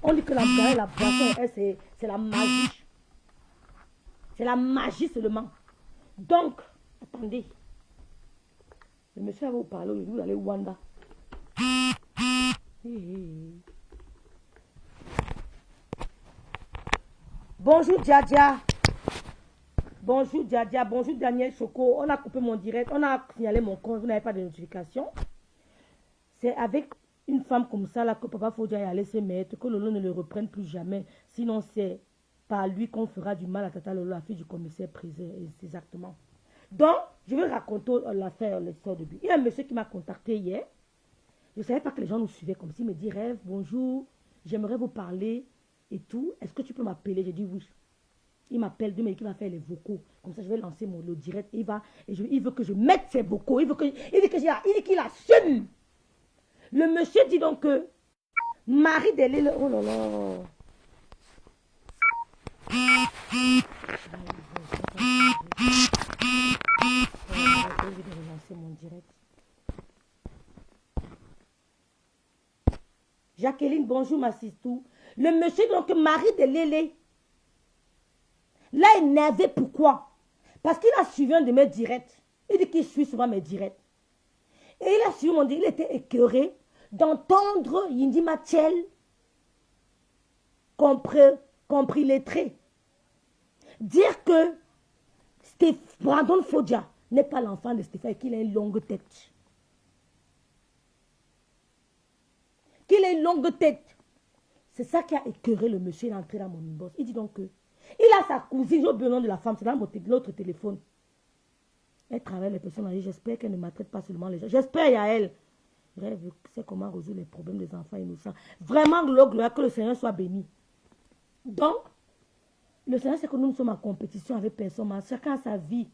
S1: On dit que l'angala et la boisson, c'est la magie. C'est la magie seulement. Donc, attendez. Le monsieur va vous parler, vous allez Wanda. Bonjour, Djadia. Bonjour Djadia, bonjour Daniel Choco. On a coupé mon direct, on a signalé mon compte, vous n'avez pas de notification. C'est avec une femme comme ça là que Papa Fodia est allé se mettre, que Lolo ne le reprenne plus jamais. Sinon c'est par lui qu'on fera du mal à Tata Lolo, la fille du commissaire prisé. Exactement. Donc, je vais raconter l'affaire, l'histoire de lui. Il y a un monsieur qui m'a contacté hier. Je ne savais pas que les gens nous suivaient comme ça. Il me dit, Rêve, bonjour, j'aimerais vous parler et tout. Est-ce que tu peux m'appeler? J'ai dit oui. Il m'appelle, Dieu m'a dit qu'il va faire les vocaux. Comme ça, je vais lancer le direct. Il veut que je mette ses vocaux. Il dit qu'il assume. Le monsieur dit donc que Marie Delille, oh là là. Je vais relancer mon direct. Jacqueline, bonjour ma sistou. Le monsieur donc Marie Delille. Là, énervé, pourquoi? Parce qu'il a suivi un de mes directs. Il dit qu'il suit souvent mes directs. Et il a suivi mon direct. Il était écœuré d'entendre Yindi Matiel compris lettré dire que Brandon Fodia n'est pas l'enfant de Stéphane et qu'il a une longue tête. Qu'il a une longue tête. C'est ça qui a écœuré le monsieur. Il est entré dans mon inbox. Il dit donc que il a sa cousine, j'ai oublié le nom de la femme, c'est dans l'autre téléphone. Elle travaille les personnes âgées. J'espère qu'elle ne maltraite pas seulement les gens. J'espère, il y a elle. Rêve, c'est comment résoudre les problèmes des enfants innocents. Vraiment, gloire, que le Seigneur soit béni. Donc, le Seigneur, c'est que nous sommes en compétition avec personne. Chacun a sa vie.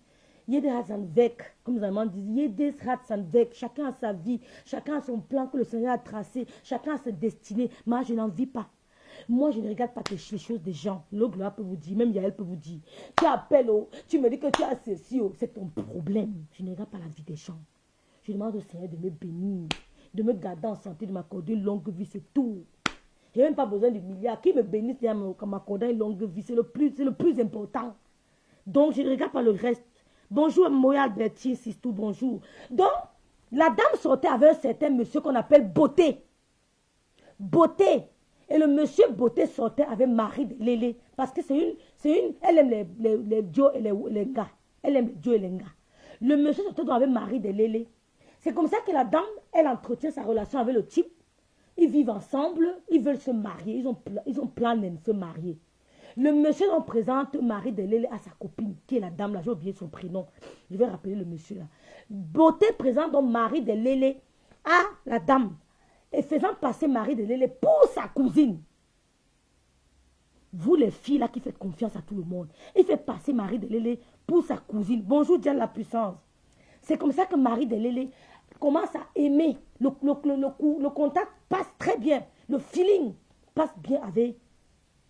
S1: Il y a des Hazanvek, comme les Allemands disent. Il y a des Hazanvek. Chacun a sa vie. Chacun a son plan que le Seigneur a tracé. Chacun a sa destinée. Moi, je n'en vis pas. Moi, je ne regarde pas les choses des gens. Le gloire peut vous dire, même Yael peut vous dire. Tu appelles, oh, tu me dis que tu as ceci, oh, c'est ton problème. Je ne regarde pas la vie des gens. Je demande au Seigneur de me bénir, de me garder en santé, de m'accorder une longue vie, c'est tout. Je n'ai même pas besoin de milliards. Qui me bénisse, m'accorder une longue vie, c'est le plus important. Donc, je ne regarde pas le reste. Bonjour, Moya Albertine, Sistou, bonjour. Donc, la dame sortait avec un certain monsieur qu'on appelle Beauté. Beauté. Et le monsieur Beauté sortait avec Marie de Lélé. Parce que elle aime les Joe et les gars. Elle aime les Joe et les gars. Le monsieur sortait donc avec Marie de Lélé. C'est comme ça que la dame, elle entretient sa relation avec le type. Ils vivent ensemble, ils veulent se marier, ils ont plan de se marier. Le monsieur donc présente Marie de Lélé à sa copine, qui est la dame là, j'ai oublié son prénom. Je vais rappeler le monsieur là. Beauté présente donc Marie de Lélé à la dame. Et faisant passer Marie de Lélé pour sa cousine. Vous les filles là qui faites confiance à tout le monde. Il fait passer Marie de Lélé pour sa cousine. Bonjour Diane la puissance. C'est comme ça que Marie de Lélé commence à aimer. Le contact passe très bien. Le feeling passe bien avec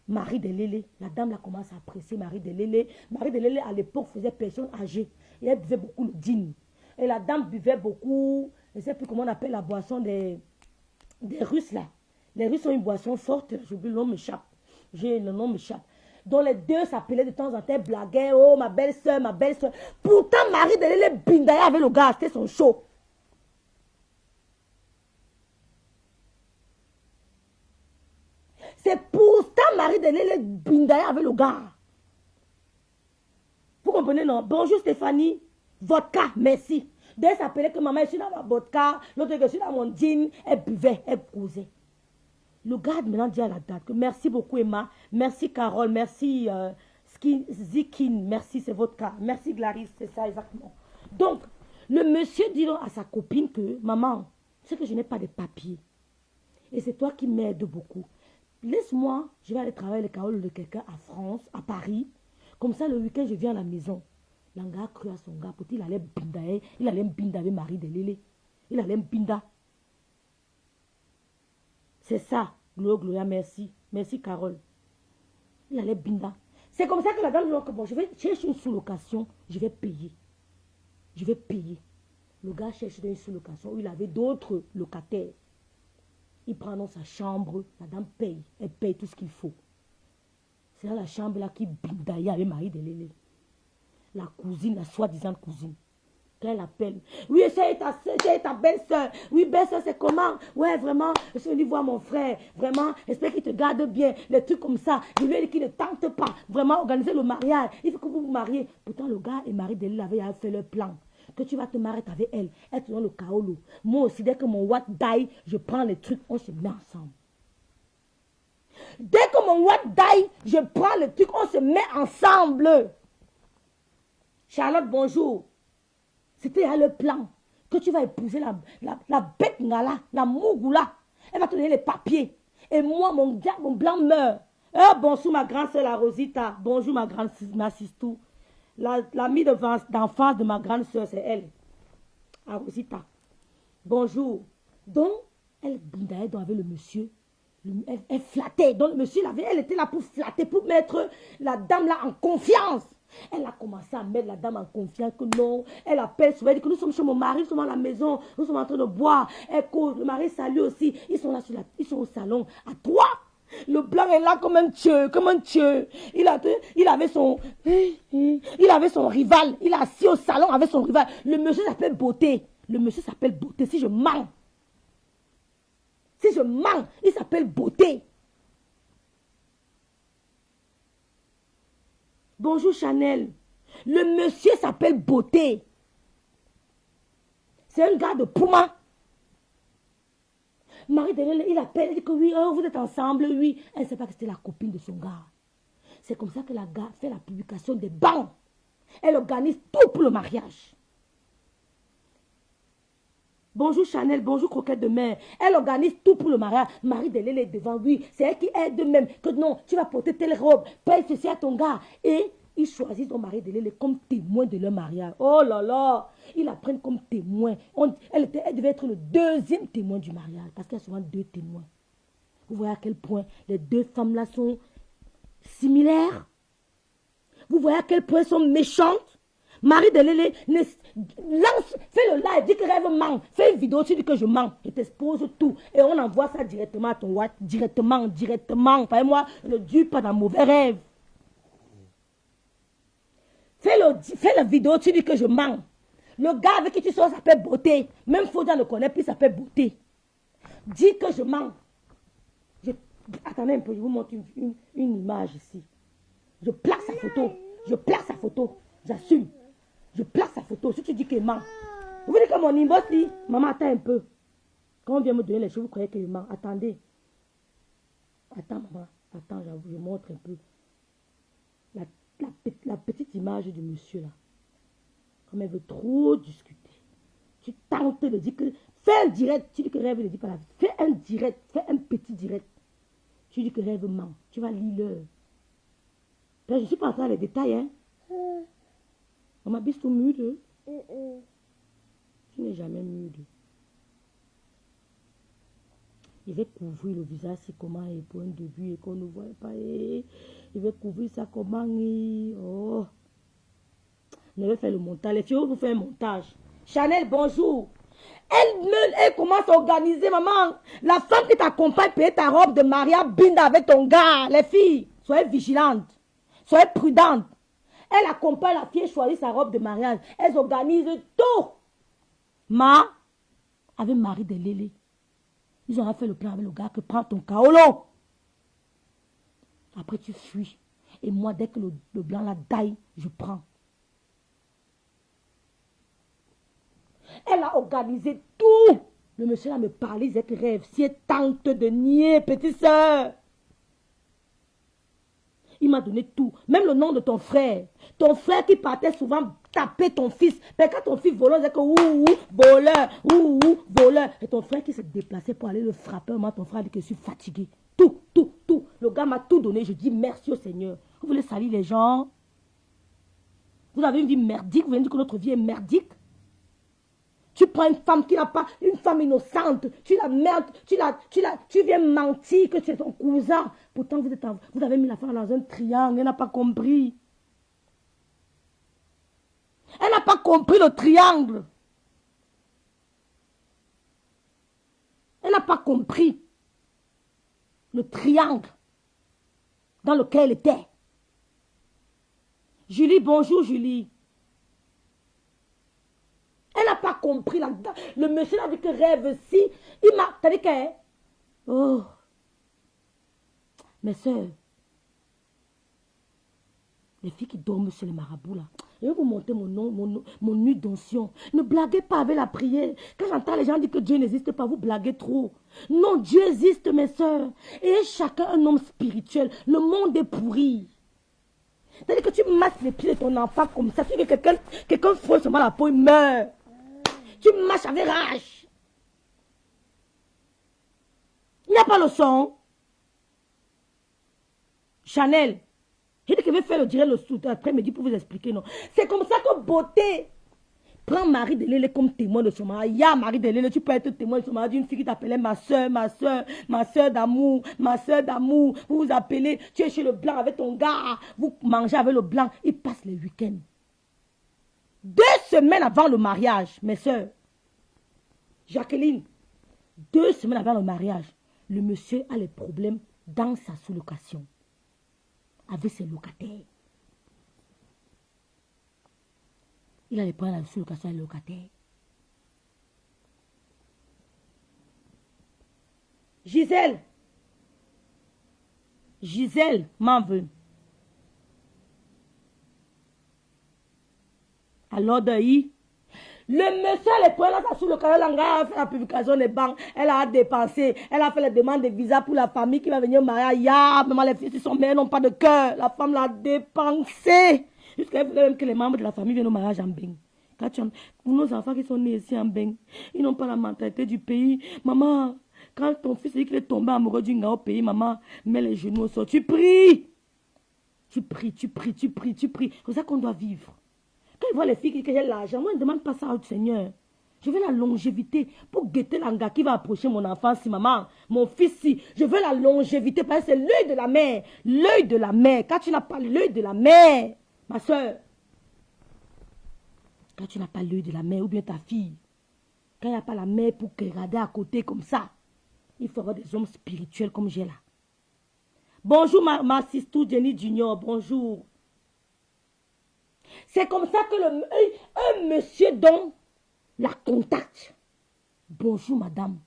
S1: Marie de Lélé. La dame là commence à apprécier Marie de Lélé. Marie de Lélé à l'époque faisait personne âgée. Et elle buvait beaucoup le dîne. Et la dame buvait beaucoup, je ne sais plus comment on appelle la boisson des Russes là. Les Russes ont une boisson forte. J'oublie le nom m'échappe. Le nom m'échappe. Donc les deux s'appelaient de temps en temps, blaguaient. Oh ma belle-soeur, ma belle-soeur. Pourtant Marie de Lélé bindaille avec le gars. C'était son show. C'est pourtant Marie de Lélé bindaille avec le gars. Vous comprenez non? Bonjour Stéphanie. Vodka, merci. Deux s'appelaient que maman, je suis dans ma vodka. L'autre que je suis dans mon jean. Elle buvait, elle causait. Le gars maintenant dit à la date que merci beaucoup Emma. Merci Carole, merci Zikin. Merci, c'est votre cas. Merci Gladys, c'est ça exactement. Donc, le monsieur dit donc à sa copine que maman, c'est que je n'ai pas de papiers. Et c'est toi qui m'aides beaucoup. Laisse-moi, je vais aller travailler le Carole de quelqu'un à France, à Paris. Comme ça, le week-end, je viens à la maison. L'anga a cru à son gars, il allait bindailler, il allait binda avec Marie de Lélé. Il allait binda. C'est ça, Gloria, merci. Merci, Carole. Il allait binda. C'est comme ça que la dame dit, bon, je vais chercher une sous-location, je vais payer. Je vais payer. Le gars cherche une sous-location où il avait d'autres locataires. Il prend dans sa chambre, la dame paye. Elle paye tout ce qu'il faut. C'est dans la chambre là qui bindaille avec Marie de Lélé. La cousine, la soi-disant cousine. Qu'elle appelle. Oui, c'est ta belle-sœur. Oui, belle-sœur, c'est comment? Ouais, vraiment, je suis venue voir mon frère. Vraiment, j'espère qu'il te garde bien. Les trucs comme ça. Je lui ai dit qu'il ne tente pas. Vraiment, organiser le mariage. Il faut que vous vous mariez. Pourtant, le gars et Marie Delille avaient fait leur plan. Que tu vas te marier avec elle. Elle te donne le kaolo. Moi aussi, dès que mon what die, je prends les trucs, on se met ensemble. Dès que mon what die, je prends les trucs, on se met ensemble. Charlotte, bonjour. C'était là le plan. Que tu vas épouser la bête ngala, la mougoula. Elle va te donner les papiers. Et moi, mon blanc meurt. Oh, bonjour ma grande soeur, la Rosita. Bonjour ma grande ma sistou. L'amie d'enfance de ma grande soeur, c'est elle. La Rosita. Bonjour. Donc, elle bindait avec le monsieur. Elle flattait. Donc, le monsieur, elle était là pour flatter, pour mettre la dame là en confiance. Elle a commencé à mettre la dame en confiance que non. Elle appelle souvent, elle dit que nous sommes chez mon mari, nous sommes à la maison, nous sommes en train de boire. Elle cause, le mari salue aussi. Ils sont là ils sont au salon. À trois. Le blanc est là comme un dieu, comme un dieu. Il avait son rival. Il est assis au salon avec son rival. Le monsieur s'appelle Beauté. Le monsieur s'appelle Beauté. Si je mens, il s'appelle Beauté. Bonjour Chanel. Le monsieur s'appelle Beauté. C'est un gars de Pouma. Marie Delille, il appelle, il dit que oui, oh, vous êtes ensemble, oui. Elle ne sait pas que c'était la copine de son gars. C'est comme ça que la gars fait la publication des bancs. Elle organise tout pour le mariage. Bonjour Chanel, bonjour Croquette de mer. Elle organise tout pour le mariage. Marie Delille est devant, oui. C'est elle qui aide même. Que non, tu vas porter telle robe, paye ceci à ton gars. Et ils choisissent son mari Delille comme témoin de leur mariage. Oh là là, ils la prennent comme témoin. Elle devait être le deuxième témoin du mariage. Parce qu'il y a souvent deux témoins. Vous voyez à quel point les deux femmes-là sont similaires. Vous voyez à quel point elles sont méchantes. Marie Delille, fais le live, dis que rêve ment. Fais une vidéo, tu dis que je mens. Je t'expose tout. Et on envoie ça directement à ton WhatsApp. Directement. Enfin, moi, ne dure pas dans mauvais rêve. Fais la vidéo, tu dis que je mens. Le gars avec qui tu sors s'appelle Beauté. Même Faudia ne connaît plus, s'appelle Beauté. Dis que je mens. Attendez un peu, je vous montre une image ici. Je place sa photo. J'assume. Je place sa photo. Si tu dis qu'il ment. Vous voyez que mon inbox dit, maman, attends un peu. Quand on vient me donner les choses, vous croyez qu'il ment. Attendez. Attends, maman. Attends, je montre un peu. La petite image du monsieur là. Comme elle veut trop discuter. Tu tentes de dire que... Fais un direct. Tu dis que rêve ne dit pas la vie. Fais un direct. Fais un petit direct. Tu dis que rêve ment. Tu vas lire l'heure. Je ne suis pas en train de les détails, hein. Maman, bise-toi mude. Tu n'es jamais mude. Il va couvrir le visage, c'est comment, et pour un début, et qu'on ne voit pas. Il va couvrir ça comment. Oh. Je vais faire le montage. Les filles, vous faites un montage. Chanel, bonjour. Elle commence à organiser, maman. La femme qui t'accompagne paye ta robe de mariage, binda avec ton gars. Les filles, soyez vigilantes. Soyez prudentes. Elle accompagne la fille, choisit sa robe de mariage. Elles organisent tout. Avec Marie Delille. Ils ont fait le plan avec le gars que prends ton kaolo. Après, tu fuis. Et moi, dès que le blanc la daille, je prends. Elle a organisé tout. Le monsieur là me parlait, il disait que rêve. Si elle tente de nier, petite soeur. Il m'a donné tout. Même le nom de ton frère. Ton frère qui partait souvent taper ton fils. Mais quand ton fils volait, il disait que voleur. Et ton frère qui se déplaçait pour aller le frapper. Moi, ton frère a dit que je suis fatigué. Tout. Le gars m'a tout donné. Je dis merci au Seigneur. Vous voulez salir les gens? Vous avez une vie merdique. Vous voulez dire que notre vie est merdique? Tu prends une femme qui n'a pas, une femme innocente, tu la merdes, tu viens mentir que c'est ton cousin. Pourtant, vous avez mis la femme dans un triangle, elle n'a pas compris. Elle n'a pas compris le triangle. Elle n'a pas compris le triangle dans lequel elle était. Julie, bonjour Julie. Elle n'a pas compris. Le monsieur a dit que rêve si. Il m'a... T'as dit que... Oh. Mes soeurs. Les filles qui dorment sur les marabouts là. Je vais vous montrer mon nuit d'onction. Ne blaguez pas avec la prière. Quand j'entends les gens dire que Dieu n'existe pas, vous blaguez trop. Non, Dieu existe, mes soeurs. Et chacun un homme spirituel. Le monde est pourri. C'est-à-dire que tu masses les pieds de ton enfant comme ça. Tu dis que quelqu'un frôle seulement la peau, il meurt. Tu marches avec rage. Il n'y a pas le son. Chanel. J'ai dit que je vais faire le direct après-midi pour vous expliquer, non. C'est comme ça que beauté prend Marie de Lélé comme témoin de son mariage. Il y a Marie de Lélé, tu peux être témoin de son mariage d'une fille qui t'appelait ma soeur d'amour, ma soeur d'amour. Vous vous appelez, tu es chez le blanc avec ton gars, vous mangez avec le blanc. Il passe les week-ends. 2 semaines avant le mariage, mes soeurs, Jacqueline, 2 semaines avant le mariage, le monsieur a les problèmes dans sa sous-location avec ses locataires. Il a les problèmes dans la sous-location avec les locataires. Gisèle m'en veut. Alors le monsieur a les problèmes dans sa sous-location. Elle a fait la publication des banques. Elle a dépensé. Elle a fait les demandes de visa pour la famille qui va venir au mariage. Maman, les filles sont mères, n'ont pas de cœur. La femme l'a dépensé. Jusqu'à ce même que les membres de la famille viennent au mariage en Beng. Pour nos enfants qui sont nés ici en Beng, ils n'ont pas la mentalité du pays. Maman, quand ton fils dit qu'il est tombé amoureux d'une gars au pays, maman, mets les genoux au sol. Tu pries. Tu pries. C'est comme ça qu'on doit vivre. Quand ils voient les filles qui ont l'argent, moi, je ne demande pas ça au Seigneur. Je veux la longévité pour guetter l'anga qui va approcher mon enfant, si maman, mon fils, si. Je veux la longévité parce que c'est l'œil de la mère. L'œil de la mère. Quand tu n'as pas l'œil de la mère, ma soeur, quand tu n'as pas l'œil de la mère ou bien ta fille, quand il n'y a pas la mère pour regarder à côté comme ça, il faut avoir des hommes spirituels comme j'ai là. Bonjour ma sister Jenny Junior, bonjour. C'est comme ça que un monsieur dont la contacte. Bonjour madame.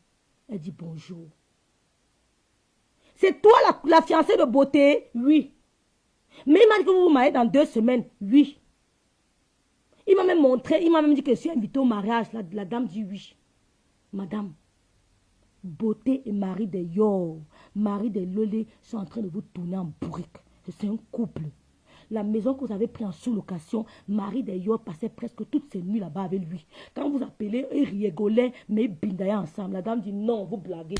S1: Elle dit bonjour. C'est toi la fiancée de beauté? Oui. Mais il m'a dit que vous vous mariez dans 2 semaines? Oui. Il m'a même montré, il m'a même dit que je suis invitée au mariage. La dame dit oui. Madame, beauté et mari de Yor, mari de Lolé sont en train de vous tourner en bourrique. C'est un couple. La maison que vous avez pris en sous-location, Marie de Yor passait presque toutes ses nuits là-bas avec lui. Quand vous appelez, ils rigolaient, mais ils bindaient ensemble. La dame dit non, vous blaguez.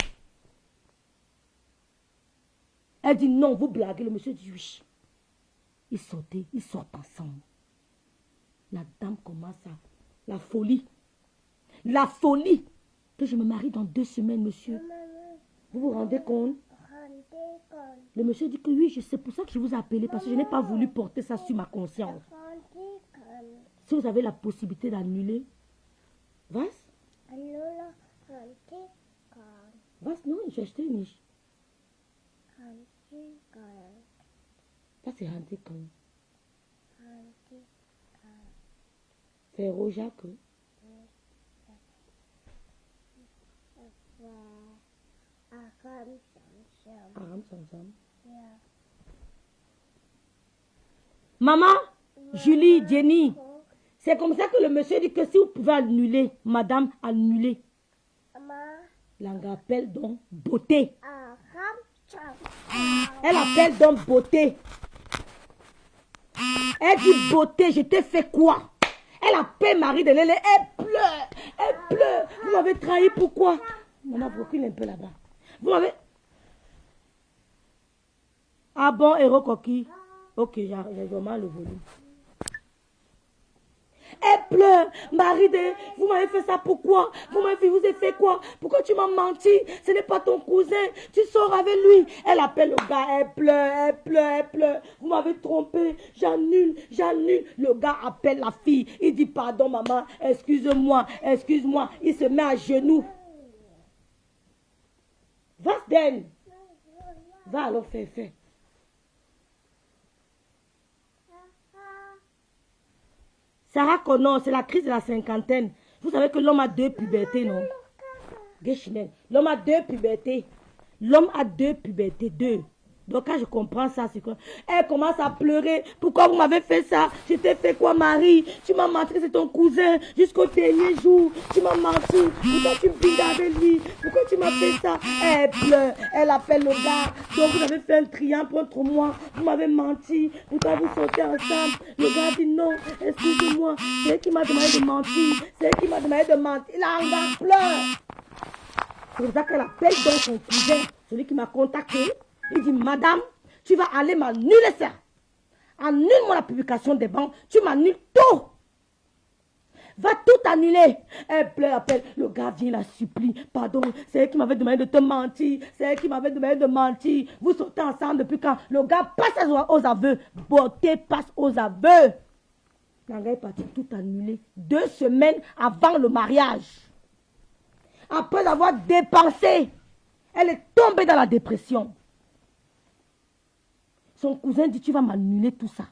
S1: Elle dit non, vous blaguez. Le monsieur dit oui. Ils sortent ensemble. La dame commence à... La folie. La folie. Que je me marie dans 2 semaines, monsieur. Vous vous rendez compte? Le monsieur dit que oui, c'est pour ça que je vous ai appelé, parce que je n'ai pas voulu porter ça sur ma conscience. Si vous avez la possibilité d'annuler, vas. Vas, non, j'ai acheté une niche. Ça, c'est hanté quand même. C'est Rojac. Maman, Julie, Jenny, c'est comme ça que le monsieur dit que si vous pouvez annuler, madame, annulez. L'anga appelle donc beauté. Elle appelle donc beauté. Elle dit beauté, je t'ai fait quoi? Elle appelle Marie de Lélé, elle pleure. Vous m'avez trahi, pourquoi? Maman, recule un peu là-bas. Vous m'avez... Ah bon, héros coquille. Ok, j'ai vraiment le volume. Elle pleure. Marie de, vous m'avez fait ça pourquoi? Vous avez fait quoi? Pourquoi tu m'as menti? Ce n'est pas ton cousin. Tu sors avec lui. Elle appelle le gars. Elle pleure. Vous m'avez trompé. J'annule. Le gars appelle la fille. Il dit pardon maman. Excuse-moi. Il se met à genoux. Va, Den. Va alors, fais. Sarah Connor, c'est la crise de la cinquantaine. Vous savez que l'homme a 2 pubertés, non? L'homme a 2 pubertés. L'homme a 2 pubertés, 2. Donc quand je comprends ça, c'est quoi? Elle commence à pleurer. Pourquoi vous m'avez fait ça? Je t'ai fait quoi, Marie? Tu m'as menti, c'est ton cousin. Jusqu'au dernier jour, tu m'as menti. Pourquoi tu me bindes avec lui? Pourquoi tu m'as fait ça? Elle pleure. Elle appelle le gars. Donc vous avez fait un triangle entre moi. Vous m'avez menti. Pourquoi vous sortez ensemble? Le gars dit non. Excusez-moi. C'est elle qui m'a demandé de mentir. C'est elle qui m'a demandé de mentir. La gars pleure. C'est pour ça qu'elle appelle donc son cousin, celui qui m'a contacté. Il dit, madame, tu vas aller m'annuler ça. Annule-moi la publication des banques. Tu m'annules tout. Va tout annuler. Elle pleure, appelle. Le gars vient la supplie. Pardon, c'est elle qui m'avait demandé de te mentir. C'est elle qui m'avait demandé de mentir. Vous sortez ensemble depuis quand? Le gars passe aux aveux. Beauté passe aux aveux. La gars est parti tout annuler. 2 semaines avant le mariage. Après avoir dépensé, elle est tombée dans la dépression. Son cousin dit, tu vas m'annuler tout ça.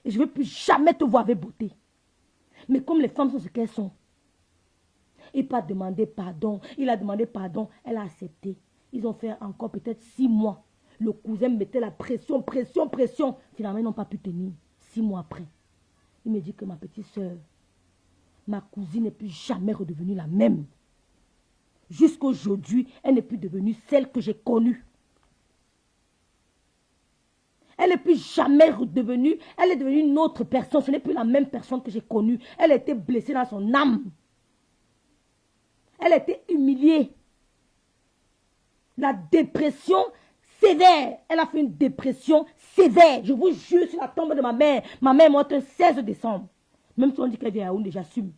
S1: Et je ne veux plus jamais te voir avec beauté. Mais comme les femmes sont ce qu'elles sont, il n'a pas demandé pardon. Il a demandé pardon, elle a accepté. Ils ont fait encore peut-être 6 mois. Le cousin mettait la pression. Finalement, ils n'ont pas pu tenir. 6 mois après, il me dit que ma petite soeur, ma cousine n'est plus jamais redevenue la même. Jusqu'aujourd'hui, elle n'est plus devenue celle que j'ai connue. Elle n'est plus jamais redevenue, elle est devenue une autre personne. Ce n'est plus la même personne que j'ai connue. Elle a été blessée dans son âme. Elle a été humiliée. La dépression sévère. Elle a fait une dépression sévère. Je vous jure sur la tombe de ma mère. Ma mère est morte le 16 décembre. Même si on dit qu'elle vient à Yaoundé, j'assume.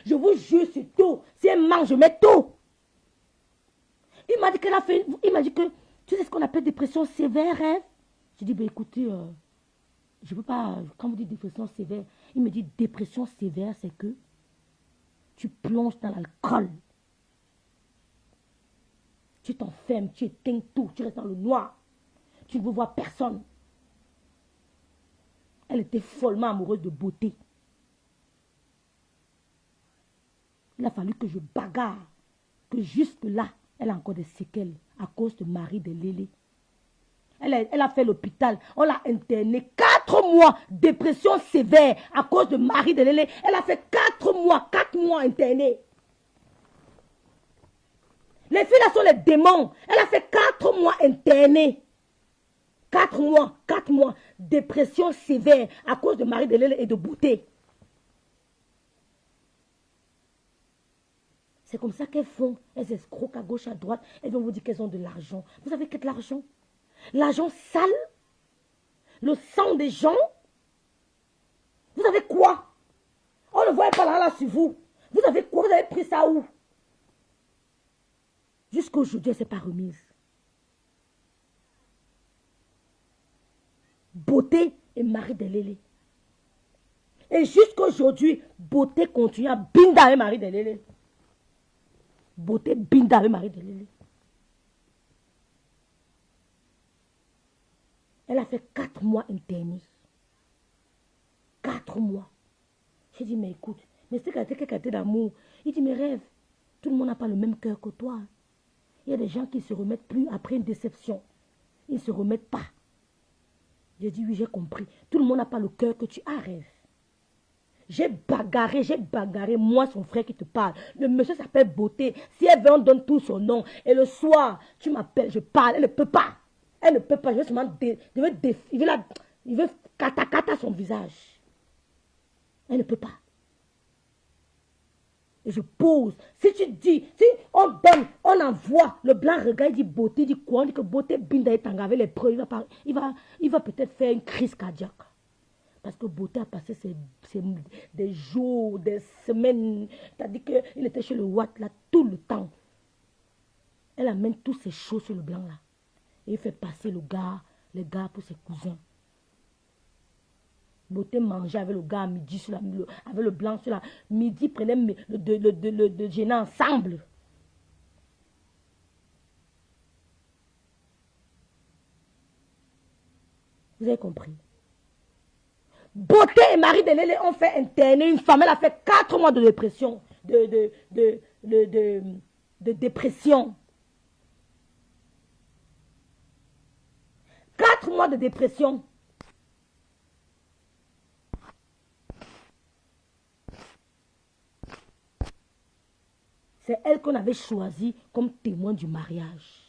S1: Je vous jure sur tout. Si elle mange, je mets tout. Il m'a dit qu'elle a fait... Il m'a dit que... Tu sais ce qu'on appelle dépression sévère, hein? J'ai dit, ben écoutez, je ne peux pas... Quand vous dites dépression sévère, il me dit dépression sévère, c'est que tu plonges dans l'alcool. Tu t'enfermes, tu éteins tout, tu restes dans le noir. Tu ne veux voir personne. Elle était follement amoureuse de beauté. Il a fallu que je bagarre, que jusque-là, elle a encore des séquelles à cause de Marie de Lélé. Elle a fait l'hôpital. On l'a internée 4 mois. Dépression sévère à cause de Marie de Lélé. Elle a fait 4 mois internée. Les filles là sont les démons. Elle a fait 4 mois internée. 4 mois. Dépression sévère à cause de Marie de Lélé et de beauté. C'est comme ça qu'elles font. Elles escroquent à gauche, à droite. Elles vont vous dire qu'elles ont de l'argent. Vous savez qu'est-ce que l'argent? L'argent sale, le sang des gens. Vous avez quoi? On ne voit pas là sur vous. Vous avez quoi? Vous avez pris ça où? Jusqu'aujourd'hui, elle ne s'est pas remise. Beauté et Marie de Lélé. Et jusqu'aujourd'hui, Beauté continue à binder avec Marie de Lélé. Beauté binder avec Marie de Lélé. Elle a fait 4 mois internée. 4 mois. J'ai dit, mais écoute, mais c'est quelqu'un d'amour. Il dit, mes rêves, tout le monde n'a pas le même cœur que toi. Il y a des gens qui ne se remettent plus après une déception. Ils ne se remettent pas. J'ai dit, oui, j'ai compris. Tout le monde n'a pas le cœur que tu as, rêve. J'ai bagarré, moi, son frère qui te parle. Le monsieur s'appelle Beauté. Si elle veut, on donne tout son nom. Et le soir, tu m'appelles, je parle. Elle ne peut pas. Elle ne peut pas. Je veux seulement il veut kata son visage. Elle ne peut pas. Et je pose. Si tu dis, si on donne, on envoie, le blanc regarde, il dit Beauté, il dit quoi? On dit que Beauté binda est engagé avec les preuves. Il va peut-être faire une crise cardiaque. Parce que Beauté a passé des jours, des semaines. C'est-à-dire qu'il était chez le Watt là tout le temps. Elle amène toutes ces choses sur le blanc là. Et il fait passer les gars pour ses cousins. Beauté mangeait avec le gars à midi, avec le blanc sur la midi, prenait le déjeuner ensemble. Vous avez compris? Beauté et Marie de Lélé ont fait interner une femme. Elle a fait 4 mois de dépression. de dépression. 4 mois de dépression. C'est elle qu'on avait choisie comme témoin du mariage.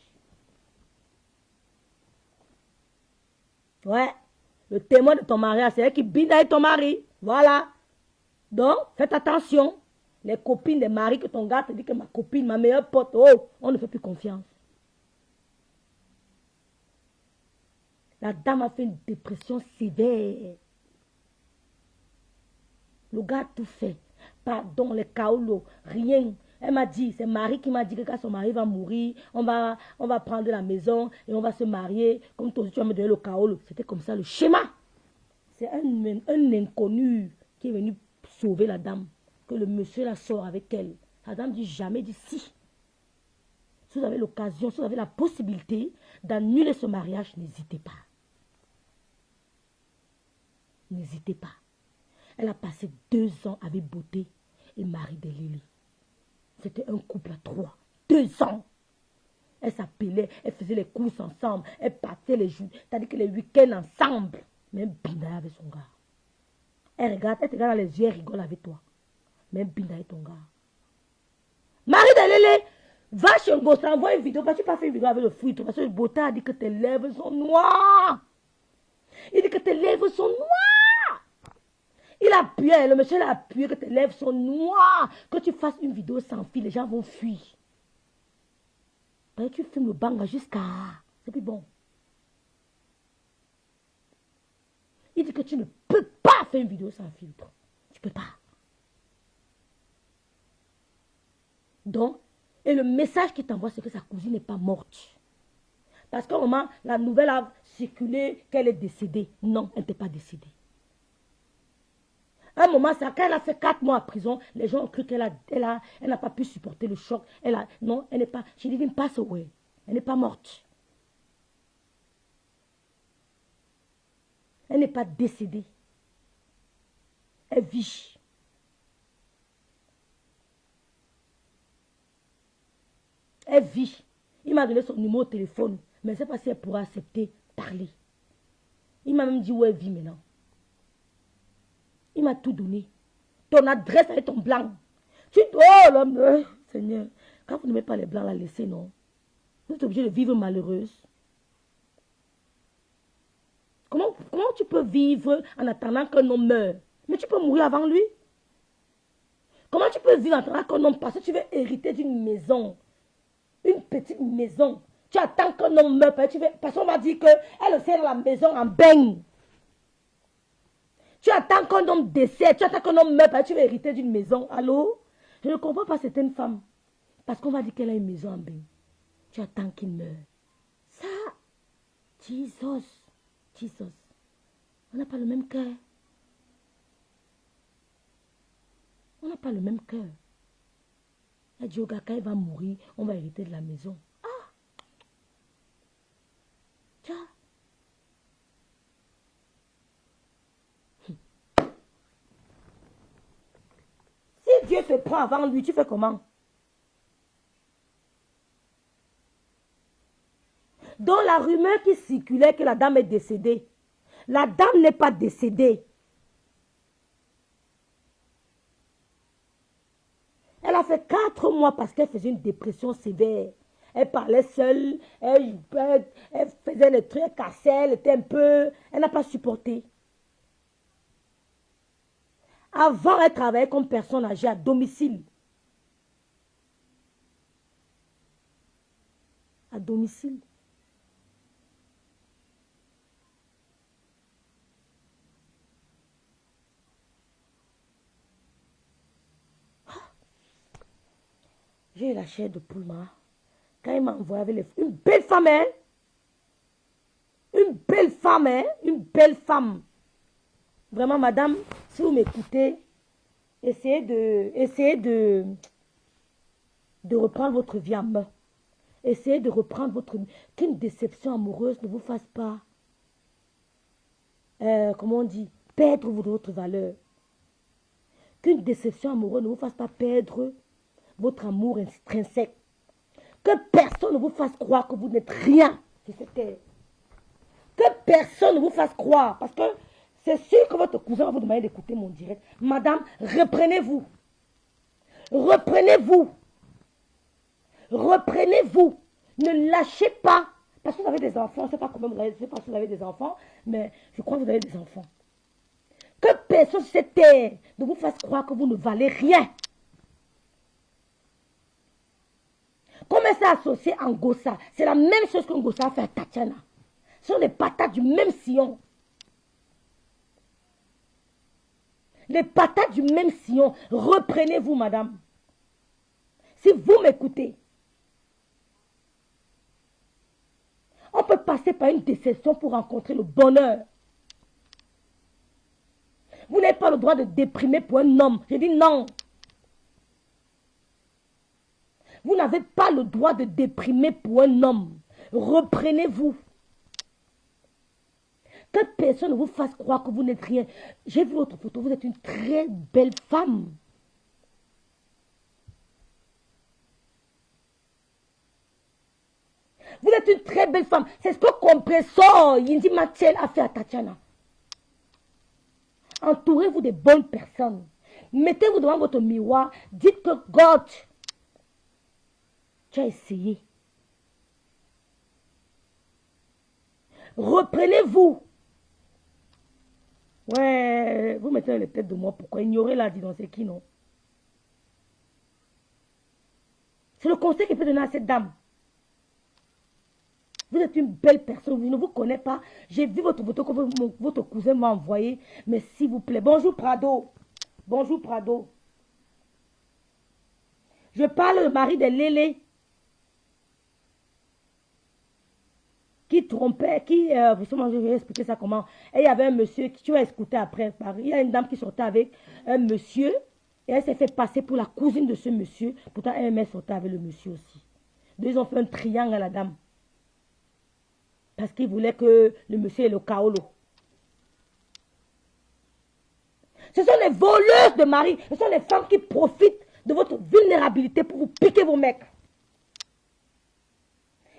S1: Ouais, le témoin de ton mariage, c'est elle qui binde avec ton mari. Voilà. Donc, faites attention. Les copines des maris que ton gars te dit que ma copine, ma meilleure pote, oh, on ne fait plus confiance. La dame a fait une dépression sévère. Le gars a tout fait. Pardon, les kaolos, rien. Elle m'a dit, c'est Marie qui m'a dit que quand son mari va mourir, on va prendre la maison et on va se marier. Comme toi aussi, tu vas me donner le kaolo. C'était comme ça le schéma. C'est un inconnu qui est venu sauver la dame. Que le monsieur la sort avec elle. La dame dit jamais, dit si. Si vous avez l'occasion, si vous avez la possibilité d'annuler ce mariage, n'hésitez pas. N'hésitez pas. Elle a passé 2 ans avec beauté et mari de Lily. C'était un couple à 3. 2 ans. Elle s'appelait, elle faisait les courses ensemble, elle partait les jours, c'est-à-dire que les week-ends ensemble. Même Binda avec son gars. Elle te regarde dans les yeux, elle rigole avec toi. Même Binda avec ton gars. Marie de Lélé, va chez un gosse, envoie une vidéo, parce que tu n'as pas fait une vidéo avec le fruit, parce que le beauté a dit que tes lèvres sont noires. Il dit que tes lèvres sont noires. Il a appuyé, le monsieur l'a appuyé que tes lèvres sont noires. Que tu fasses une vidéo sans fil, les gens vont fuir. Tu filmes le banga jusqu'à... C'est plus bon. Il dit que tu ne peux pas faire une vidéo sans filtre. Tu ne peux pas. Donc, et le message qu'il t'envoie, c'est que sa cousine n'est pas morte. Parce qu'au moment, la nouvelle a circulé qu'elle est décédée. Non, elle n'était pas décédée. À un moment, quand elle a fait 4 mois en prison, les gens ont cru qu'elle n'a pas pu supporter le choc. Non, elle n'est pas... She didn't pass away. Elle n'est pas morte. Elle n'est pas décédée. Elle vit. Elle vit. Il m'a donné son numéro de téléphone. Mais je ne sais pas si elle pourra accepter parler. Il m'a même dit où elle vit maintenant. Il m'a tout donné. Ton adresse avec ton blanc. Oh l'homme, Seigneur. Quand vous ne mettez pas les blancs, la laissez, non. Vous êtes obligé de vivre malheureuse. Comment tu peux vivre en attendant qu'un homme meure? Mais tu peux mourir avant lui. Comment tu peux vivre en attendant qu'un homme passe? Tu veux hériter d'une maison. Une petite maison. Tu attends qu'un homme meure. Parce qu'on va dire qu'elle fait dans la maison en baigne. Tu attends qu'un homme décède. Tu attends qu'un homme meure. Tu veux hériter d'une maison. Allô? Je ne comprends pas certaines femmes. Parce qu'on va dire qu'elle a une maison en baigne. Tu attends qu'il meure. Ça, Jesus. On n'a pas le même cœur. On n'a pas le même cœur. Elle dit au gars, quand il va mourir, on va hériter de la maison. Ah! Tiens. Si Dieu te prend avant lui, tu fais comment? Donc la rumeur qui circulait que la dame est décédée. La dame n'est pas décédée. Elle a fait 4 mois parce qu'elle faisait une dépression sévère. Elle parlait seule, elle faisait les trucs, elle cassait, elle était un peu... Elle n'a pas supporté. Avant, elle travaillait comme personne âgée à domicile. À domicile. J'ai eu la chair de poule, quand il m'a envoyé avec une belle femme, hein? Une belle femme, hein? Une belle femme. Vraiment, madame, si vous m'écoutez, essayez de reprendre votre vie en main. Essayez de reprendre votre... Qu'une déception amoureuse ne vous fasse pas, comment on dit, perdre votre valeur. Qu'une déception amoureuse ne vous fasse pas perdre votre amour intrinsèque. Que personne ne vous fasse croire que vous n'êtes rien sur cette terre. Que personne ne vous fasse croire. Parce que c'est sûr que votre cousin va vous demander d'écouter mon direct. Madame, reprenez-vous. Reprenez-vous. Reprenez-vous. Ne lâchez pas. Parce que vous avez des enfants. Je ne sais pas combien vous avez, je sais pas si vous avez des enfants. Mais je crois que vous avez des enfants. Que personne sur cette terre ne vous fasse croire que vous ne valez rien. Comme elle s'est associée à Ngossa, c'est la même chose que Ngossa a fait à Tatiana. Ce sont les patates du même sillon. Les patates du même sillon. Reprenez-vous, madame. Si vous m'écoutez, on peut passer par une déception pour rencontrer le bonheur. Vous n'avez pas le droit de déprimer pour un homme. Je dis non. Vous n'avez pas le droit de déprimer pour un homme. Reprenez-vous. Que personne ne vous fasse croire que vous n'êtes rien. J'ai vu votre photo, vous êtes une très belle femme. Vous êtes une très belle femme. C'est ce que Compressor Yindi Machel a fait à Tatiana. Entourez-vous de bonnes personnes. Mettez-vous devant votre miroir. Dites que God, tu as essayé. Reprenez-vous. Ouais, vous mettez les têtes de moi. Pourquoi ignorer la dit, c'est qui, non? C'est le conseil qu'il peut donner à cette dame. Vous êtes une belle personne, je ne vous connais pas. J'ai vu votre photo que votre cousin m'a envoyé. Mais s'il vous plaît, bonjour Prado. Bonjour Prado. Je parle du mari de Lélé. Qui trompait, je vais expliquer ça comment. Et il y avait un monsieur, tu vas écouter après. Il y a une dame qui sortait avec un monsieur. Et elle s'est fait passer pour la cousine de ce monsieur. Pourtant, elle sortait avec le monsieur aussi. Donc, ils ont fait un triangle à la dame. Parce qu'ils voulaient que le monsieur ait le kaolo. Ce sont les voleuses de mari. Ce sont les femmes qui profitent de votre vulnérabilité pour vous piquer vos mecs.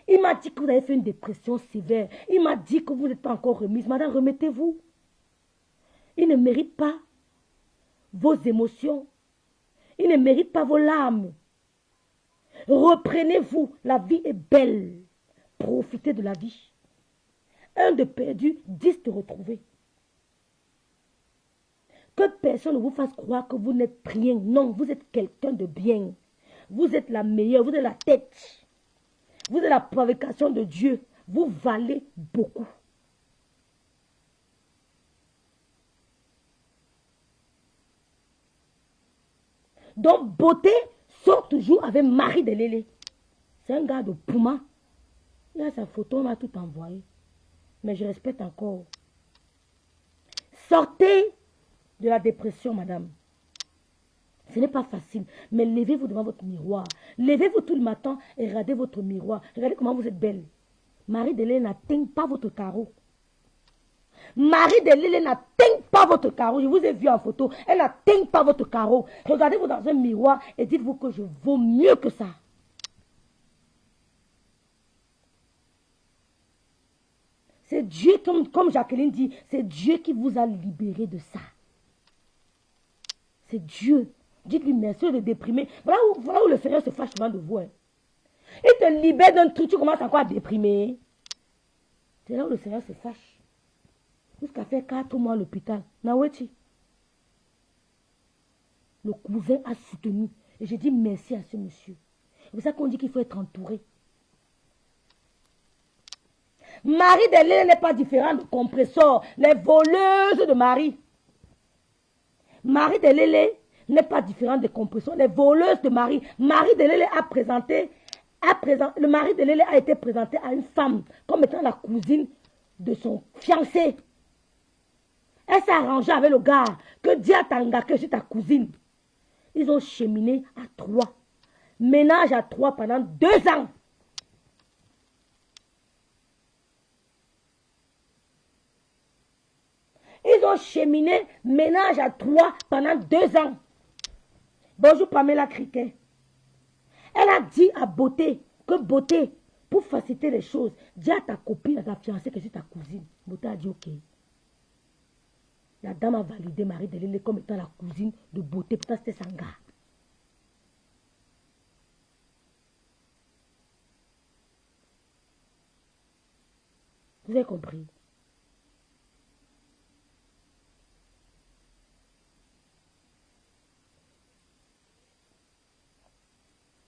S1: Il m'a dit que vous avez fait une dépression sévère. Il m'a dit que vous n'êtes pas encore remise. Madame, remettez-vous. Il ne mérite pas vos émotions. Il ne mérite pas vos larmes. Reprenez-vous. La vie est belle. Profitez de la vie. 1 de perdu, 10 de retrouvé. Que personne ne vous fasse croire que vous n'êtes rien. Non, vous êtes quelqu'un de bien. Vous êtes la meilleure, vous êtes la tête. Vous êtes la provocation de Dieu. Vous valez beaucoup. Donc, beauté sort toujours avec Marie de Lélé. C'est un gars de Pouma. Il a sa photo, on m'a tout envoyé. Mais je respecte encore. Sortez de la dépression, madame. Ce n'est pas facile. Mais levez-vous devant votre miroir. Levez-vous tout le matin et regardez votre miroir. Regardez comment vous êtes belle. Marie de Lélé n'atteint pas votre carreau. Marie de Lélé n'atteint pas votre carreau. Je vous ai vu en photo. Elle n'atteint pas votre carreau. Regardez-vous dans un miroir et dites-vous que je vaux mieux que ça. C'est Dieu, comme Jacqueline dit, c'est Dieu qui vous a libéré de ça. C'est Dieu. Dites-lui merci de déprimer. Voilà où le Seigneur se fâche souvent de vous. Hein. Il te libère d'un truc, tu commences encore à déprimer. C'est là où le Seigneur se fâche. Jusqu'à faire 4 mois à l'hôpital. Naweti. Le cousin a soutenu. Et j'ai dit merci à ce monsieur. C'est pour ça qu'on dit qu'il faut être entouré. Marie de Lélé n'est pas différente de Compressor, les voleuses de Marie. Marie de Lélé n'est pas différente de Compressor, les voleuses de Marie. Marie de Lélé le mari de Lélé a été présenté à une femme comme étant la cousine de son fiancé. Elle s'est arrangée avec le gars que Dia Tanga, que c'est ta cousine. Ils ont cheminé à 3. Ménage à 3 pendant 2 ans. Ils ont cheminé ménage à 3 pendant 2 ans. Bonjour Pamela Criquet. Elle a dit à Beauté que Beauté, pour faciliter les choses, dis à ta copine, à ta fiancée que c'est ta cousine. Beauté a dit ok. La dame a validé Marie Delele comme étant la cousine de Beauté. Pourtant c'était Sanga. Vous avez compris?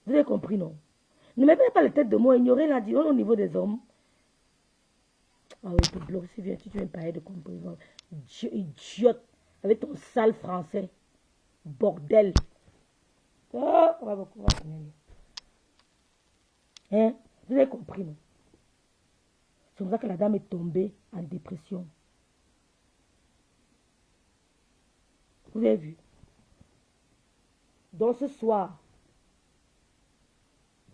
S1: Vous avez compris, non? Ne mettez pas la tête de moi, ignorez la dit au niveau des hommes. Ah oui, tu bloques, si viens, tu viens parler de compréhension. Idiote, avec ton sale français. Bordel. Oh, on va beaucoup finir. Hein? Vous avez compris, non? C'est comme ça que la dame est tombée en dépression. Vous avez vu? Donc ce soir,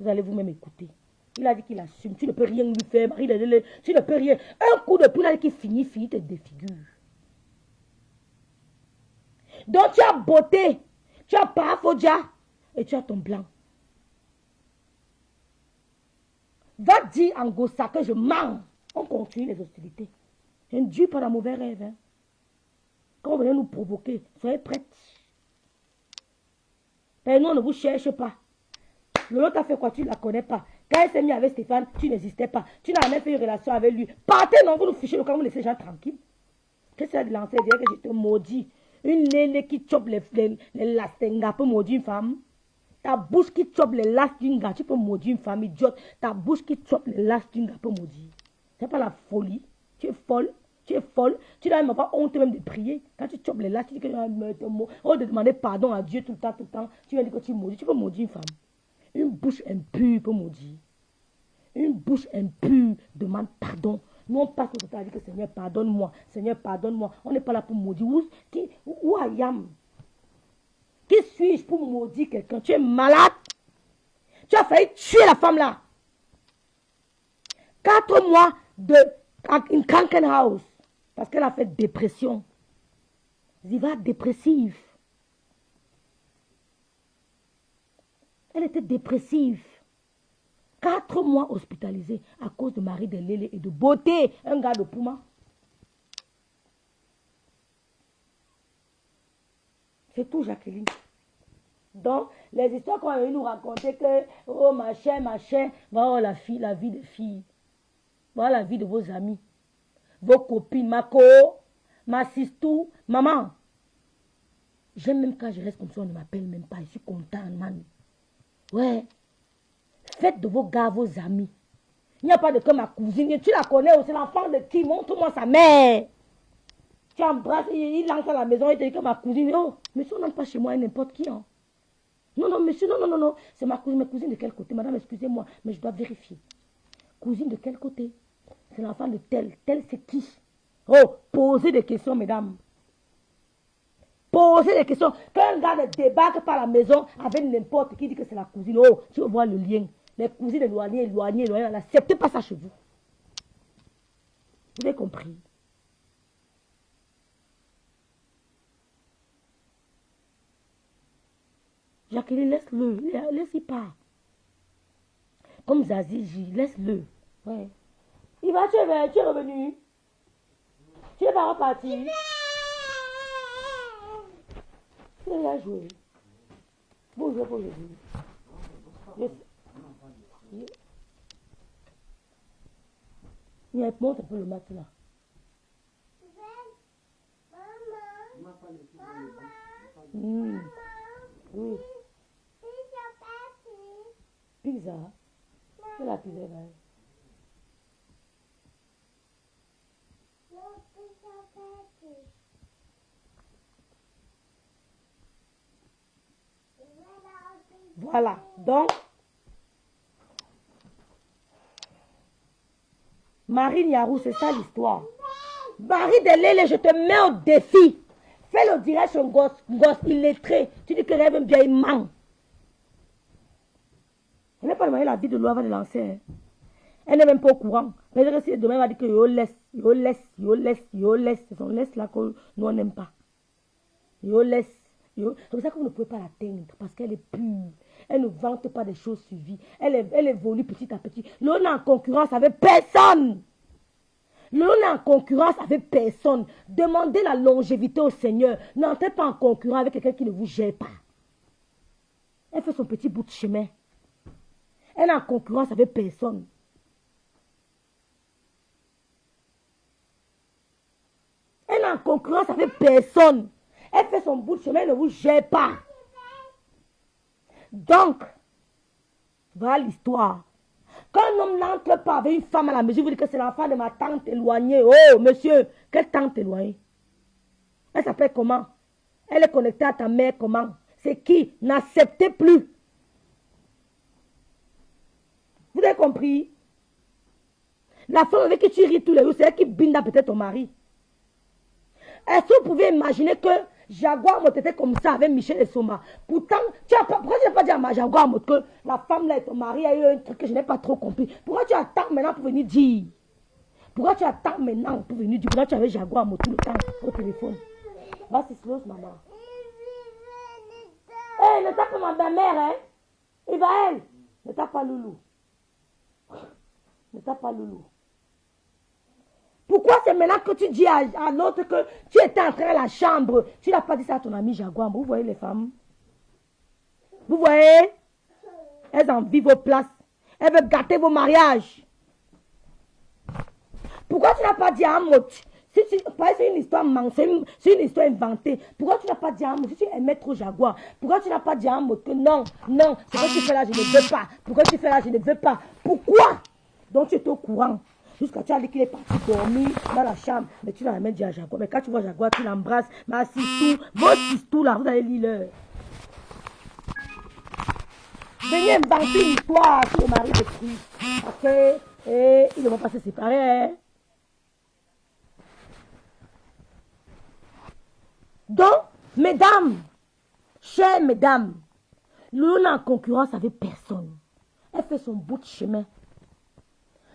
S1: vous allez vous-même écouter. Il a dit qu'il assume. Tu ne peux rien lui faire. Marie, tu ne peux rien. Un coup de poule qui finit te défigure. Donc tu as Beauté, tu as Parafodia et tu as ton blanc. Va dire en Gossa que je mens. On continue les hostilités. Je ne dure pas dans mauvais rêve. Hein. Quand vous venez nous provoquer, soyez prêts. Et nous, on ne vous cherche pas. Lolo t'a fait quoi? Tu ne la connais pas. Quand elle s'est mise avec Stéphane, tu n'existais pas. Tu n'as même fait une relation avec lui. Partez, non, vous nous fichez le camp, vous laissez les gens tranquilles. Qu'est-ce que c'est de lancer? Dire que je te maudis. Une néné qui chope les lastengas peut maudire une femme. Ta bouche qui chope les lastes d'une gars, tu peux maudire une femme idiote. Ta bouche qui chope les lastes d'une gars peut maudire. C'est pas la folie. Tu es folle. Tu es folle. Tu n'as même pas honte même de prier. Quand tu chopes les lastes, tu dis que oh, de demander pardon à Dieu tout le temps. Tu viens dire que tu maudis. Tu peux maudire une femme. Une bouche impure peut maudire. Une bouche impure demande pardon. Nous, on passe au temps à dire que Seigneur, pardonne-moi. Seigneur, pardonne-moi. On n'est pas là pour maudire. Où I am? Qui suis-je pour maudire quelqu'un? Tu es malade. Tu as failli tuer la femme là. 4 mois in Krankenhaus. Parce qu'elle a fait dépression. Ziva dépressive. Elle était dépressive. 4 mois hospitalisée à cause de Marie Delele et de Beauté, un gars de Pouma. C'est tout, Jacqueline. Donc, les histoires qu'on a eu nous raconter que, oh, machin, voilà la vie des filles. Voilà la vie de vos amis. Vos copines, ma sistou, maman. J'aime même quand je reste comme ça, on ne m'appelle même pas. Je suis contente, man. Ouais. Faites de vos gars vos amis. Il n'y a pas de que ma cousine. Tu la connais aussi, l'enfant de qui? Montre-moi sa mère. Tu embrasses, il lance à la maison, il te dit que ma cousine. Oh, monsieur, on n'entre pas chez moi n'importe qui. Hein. Non, monsieur, non. C'est ma cousine. Mais cousine de quel côté? Madame, excusez-moi, mais je dois vérifier. Cousine de quel côté? C'est l'enfant de tel. Tel, c'est qui? Oh, posez des questions, mesdames. Posez des questions. Quand un gars débarque par la maison avec n'importe qui dit que c'est la cousine, oh, tu veux voir le lien. Les cousines éloignées, n'acceptez pas ça chez vous. Vous avez compris? Jacqueline, laisse-le. Laisse-y pas. Comme Zazie, laisse-le. Ouais. Il va, tu es revenu. Tu es pas reparti. Tu es là jouer. Bonjour pour aujourd'hui. Il y a monte un peu le mat là. Oui. Pizza. C'est la pizza là. Voilà. Donc, Marine Yarou, c'est ça l'histoire. Marie Delele, je te mets au défi. Fais le direct sur gosse illettré. Tu dis que rêve bien, il ment. Elle n'est pas demandé la vie de l'eau avant de lancer. Hein. Elle n'est même pas au courant. Mais si demain, elle va dire que yo laisse. C'est son laisse là que nous on n'aime pas. Yo laisse. C'est pour ça que vous ne pouvez pas l'atteindre, parce qu'elle est pure. Elle ne vante pas des choses suivies. Elle évolue petit à petit. L'on est en concurrence avec personne. L'on est en concurrence avec personne. Demandez la longévité au Seigneur. N'entrez pas en concurrence avec quelqu'un qui ne vous gère pas. Elle fait son petit bout de chemin. Elle est en concurrence avec personne. Elle est en concurrence avec personne. Elle fait son bout de chemin, elle ne vous gère pas. Donc, voilà l'histoire. Quand un homme n'entre pas avec une femme à la maison, vous dites que c'est l'enfant de ma tante éloignée. Oh, monsieur, quelle tante éloignée? Elle s'appelle comment? Elle est connectée à ta mère comment? C'est qui? N'acceptez plus. Vous avez compris? La femme avec qui tu ris tous les jours, c'est elle qui binda peut-être ton mari. Est-ce que vous pouvez imaginer que Jaguar Motte était comme ça avec Michel et Soma? Pourtant, pourquoi tu n'as pas dit à ma Jaguar Motte que la femme là et ton mari a eu un truc que je n'ai pas trop compris? Pourquoi tu attends maintenant pour venir dire? Pourquoi tu attends maintenant pour venir dire? Pourquoi tu avais Jaguar Motte tout le temps au téléphone? Va, c'est slow, maman. Hé, ne tape pas ma belle-mère, hein? Il va elle. Ne tape pas Loulou. Ne tape pas Loulou. Pourquoi c'est maintenant que tu dis à l'autre que tu étais entré à la chambre? Tu n'as pas dit ça à ton ami Jaguar. Vous voyez les femmes? Vous voyez? Elles envient vos places. Elles veulent gâter vos mariages. Pourquoi tu n'as pas dit à Amot? C'est une histoire c'est une histoire inventée. Pourquoi tu n'as pas dit à Amot? Si tu aimais trop Jaguar, pourquoi tu n'as pas dit à Amot que non, non, ce que tu fais là, je ne veux pas. Pourquoi tu fais là, je ne veux pas. Pourquoi? Donc tu es au courant. Jusqu'à tu as dit qu'il est parti dormir dans la chambre. Mais tu n'as jamais dit à Jaguar. Mais quand tu vois Jaguar, tu l'embrasses. Mais assiste-tout, votre histoire là, vous allez lire l'heure. Venez inventer une histoire sur le mari de Christ. Ok? Et ils ne vont pas se séparer. Hein? Donc, mesdames, chères mesdames, l'on est en concurrence avec personne. Elle fait son bout de chemin.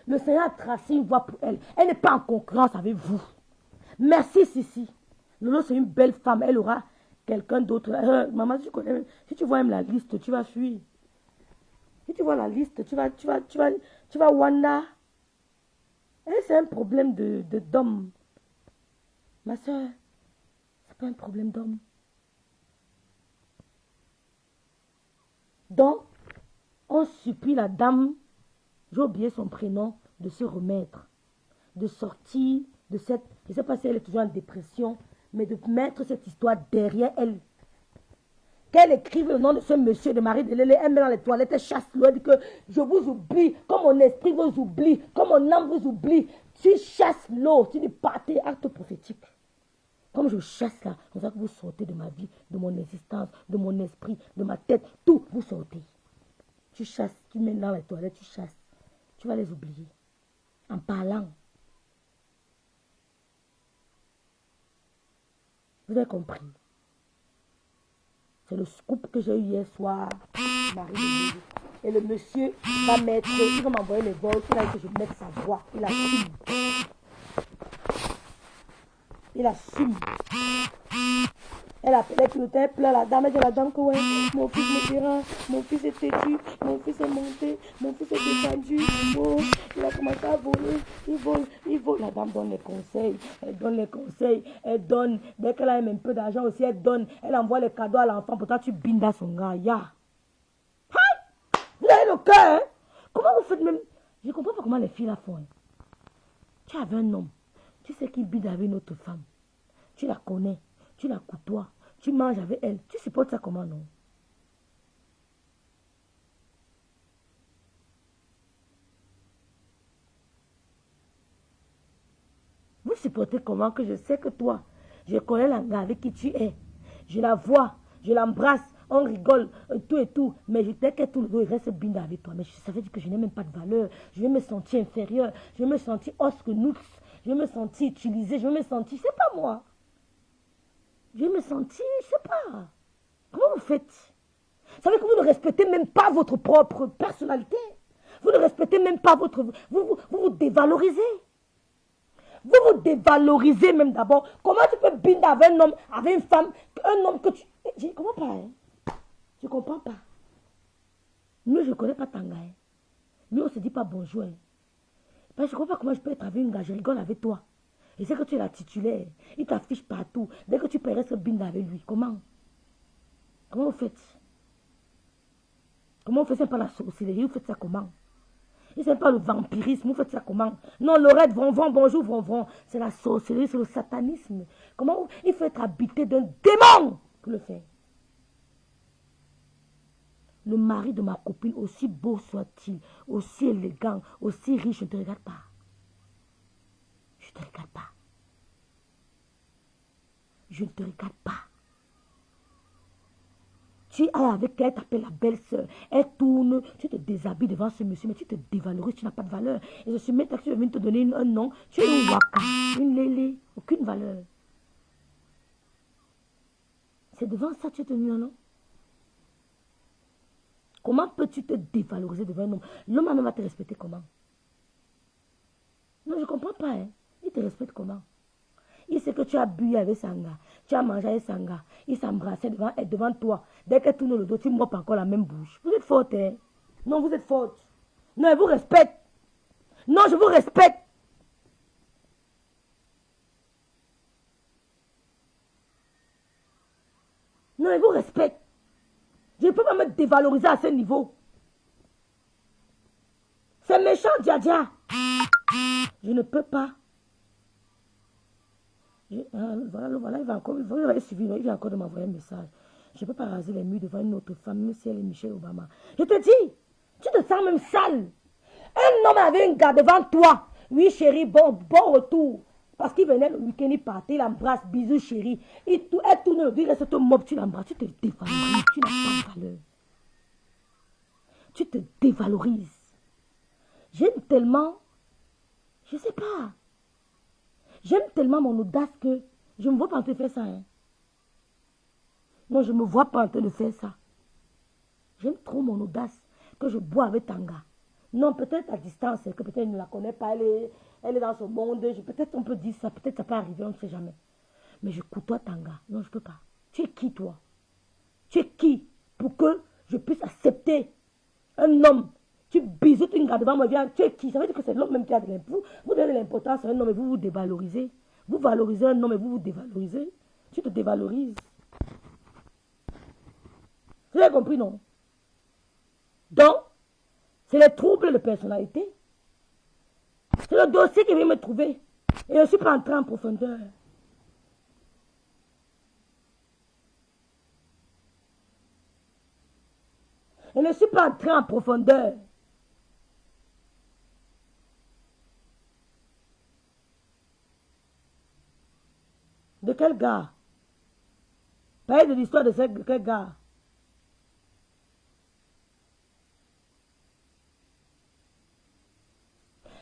S1: Le Seigneur a tracé une voie pour elle. Elle n'est pas en concurrence avec vous. Merci, Sissi. Lolo, c'est une belle femme. Elle aura quelqu'un d'autre. Maman, si tu vois même la liste, tu vas fuir. Si tu vois la liste, tu vas Wanda. Elle, c'est un problème d'homme. Ma soeur, c'est pas un problème d'homme. Donc, on supplie la dame, j'ai oublié son prénom, de se remettre, de sortir de cette, je ne sais pas si elle est toujours en dépression, mais de mettre cette histoire derrière elle. Qu'elle écrive le nom de ce monsieur de Marie de Lélé, elle met dans les toilettes, elle chasse l'eau, elle dit que je vous oublie, comme mon esprit vous oublie, comme mon âme vous oublie. Tu chasses l'eau, tu dis partez, acte prophétique. Comme je chasse là, c'est ça que vous sortez de ma vie, de mon existence, de mon esprit, de ma tête, tout, vous sortez. Tu chasses, tu mets dans les toilettes, tu chasses. Tu vas les oublier. En parlant. Vous avez compris? C'est le scoop que j'ai eu hier soir, Marie de Lille. Et le monsieur va mettre, il va m'envoyer les vols, il a dit que je mette sa voix. Il assume. Il assume. Elle appelait tout le temps, elle pleure la dame, elle dit à la dame que ouais, mon fils me dérange, mon fils est têtu, mon fils est monté, mon fils est descendu, oh, il a commencé à voler, il vole. La dame donne les conseils, elle donne, dès qu'elle a même un peu d'argent aussi, elle donne, elle envoie les cadeaux à l'enfant, pourtant tu bindas son gars, ya. Vous avez le cœur, hein? Comment vous faites même, je ne comprends pas comment les filles la font. Hein? Tu avais un homme, tu sais qu'il bide avec une autre femme, tu la connais. Tu la côtoies, tu manges avec elle. Tu supportes ça comment, non? Vous supportez comment que je sais que toi, je connais la gars avec qui tu es. Je la vois, je l'embrasse, on rigole, et tout. Mais je sais que tout le monde reste binda avec toi. Mais ça veut dire que je n'ai même pas de valeur. Je vais me sentir inférieur. Je vais me sentir os que nous. Je vais me sentir utilisé. Je vais me sentir, c'est pas moi. Je vais me sentir, je ne sais pas. Comment vous faites? Ça veut dire que vous ne respectez même pas votre propre personnalité. Vous ne respectez même pas votre... Vous dévalorisez. Vous dévalorisez même d'abord. Comment tu peux binder avec un homme, avec une femme, un homme que tu... Je ne comprends pas. Hein. Je ne comprends pas. Nous, je ne connais pas Tanga. Hein. Lui, on ne se dit pas bonjour. Hein. Parce que je ne comprends pas comment je peux être avec une gars. Je rigole avec toi. Et c'est que tu es la titulaire. Il t'affiche partout. Dès que tu peux rester bingo avec lui. Comment? Comment vous faites? Comment vous faites ça par la sorcellerie? Vous faites ça comment? Et c'est pas le vampirisme. Vous faites ça comment? Non, Laurette, bonjour. C'est la sorcellerie, c'est le satanisme. Comment? Il faut être habité d'un démon pour le faire. Le mari de ma copine, aussi beau soit-il, aussi élégant, aussi riche, je ne te regarde pas. Je ne te regarde pas. Je ne te regarde pas. Tu es avec elle, t'appelles la belle-sœur. Elle tourne, tu te déshabilles devant ce monsieur, mais tu te dévalorises, tu n'as pas de valeur. Et je suis même que tu veux venir te donner un nom. Tu es une waka, une lélé, aucune valeur. C'est devant ça que tu es tenu un nom. Comment peux-tu te dévaloriser devant un homme? L'homme a même à te respecter comment? Non, je ne comprends pas. Hein. Il te respecte comment? Il sait que tu as bu avec Sanga. Tu as mangé avec Sanga. Il s'embrassait devant toi. Dès qu'elle tourne le dos, tu mopes encore la même bouche. Vous êtes forte, hein? Non, vous êtes forte. Non, elle vous respecte. Non, je vous respecte. Non, elle vous respecte. Je ne peux pas me dévaloriser à ce niveau. C'est méchant, Dja. Je ne peux pas. Voilà, il va suivre, il vient encore de m'envoyer un message. Je ne peux pas raser les murs devant une autre femme, même si elle est Michelle Obama. Je te dis, tu te sens même sale. Un homme avait une gars devant toi. Oui, chérie, bon retour. Parce qu'il venait le week-end, il partait, il embrasse, bisous, chérie. Elle tourne le dos, il reste te mob, tu l'embrasses, tu te dévalorises, tu n'as pas de valeur. Tu te dévalorises. J'aime tellement, je ne sais pas. J'aime tellement mon audace que je ne me vois pas en train de faire ça. Hein. Non, je ne me vois pas en train de faire ça. J'aime trop mon audace que je bois avec Tanga. Non, peut-être à distance, que peut-être elle ne la connaît pas, elle est dans son monde. Peut-être on peut dire ça, peut-être ça peut arriver, on ne sait jamais. Mais je côtoie Tanga. Non, je ne peux pas. Tu es qui, toi? Tu es qui pour que je puisse accepter un homme? Tu bisoutes une garde devant moi, viens, tu es qui? Ça veut dire que c'est l'homme même qui a de l'importance. Vous donnez l'importance à un homme et vous vous dévalorisez. Vous valorisez un homme et vous vous dévalorisez. Tu te dévalorises. Vous avez compris, non? Donc, c'est les troubles de personnalité. C'est le dossier qui vient me trouver. Et je ne suis pas entré en profondeur. Je ne suis pas entré en profondeur. De quel gars? Parlez de l'histoire de quel gars?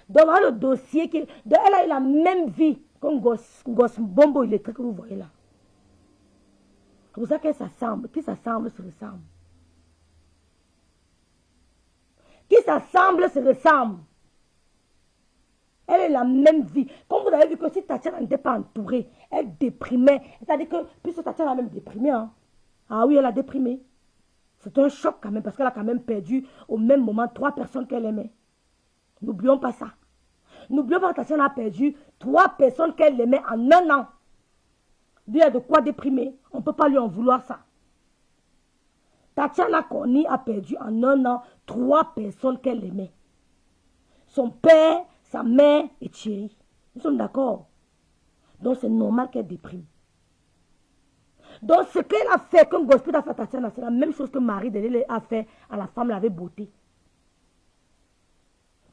S1: Donc, voilà le dossier. Elle a eu la même vie qu'un gosse bombo électrique que vous voyez là. C'est pour ça qu'elle s'assemble. Qui s'assemble se ressemble. Qui s'assemble se ressemble. Elle est la même vie. Comme vous avez vu que si Tatiana n'était pas entourée, elle déprimait. C'est-à-dire que, puisque Tatiana a même déprimé, hein. Ah oui, elle a déprimé. C'est un choc quand même, parce qu'elle a quand même perdu au même moment 3 personnes qu'elle aimait. N'oublions pas ça. N'oublions pas que Tatiana a perdu 3 personnes qu'elle aimait en 1 an. Lui a de quoi déprimer. On ne peut pas lui en vouloir ça. Tatiana Koni a perdu en 1 an 3 personnes qu'elle aimait. Son père, sa mère et Thierry. Nous sommes d'accord. Donc c'est normal qu'elle déprime. Donc ce qu'elle a fait, comme Gospel a fait à Tatiana, c'est la même chose que Marie Delele a fait à la femme avec beauté.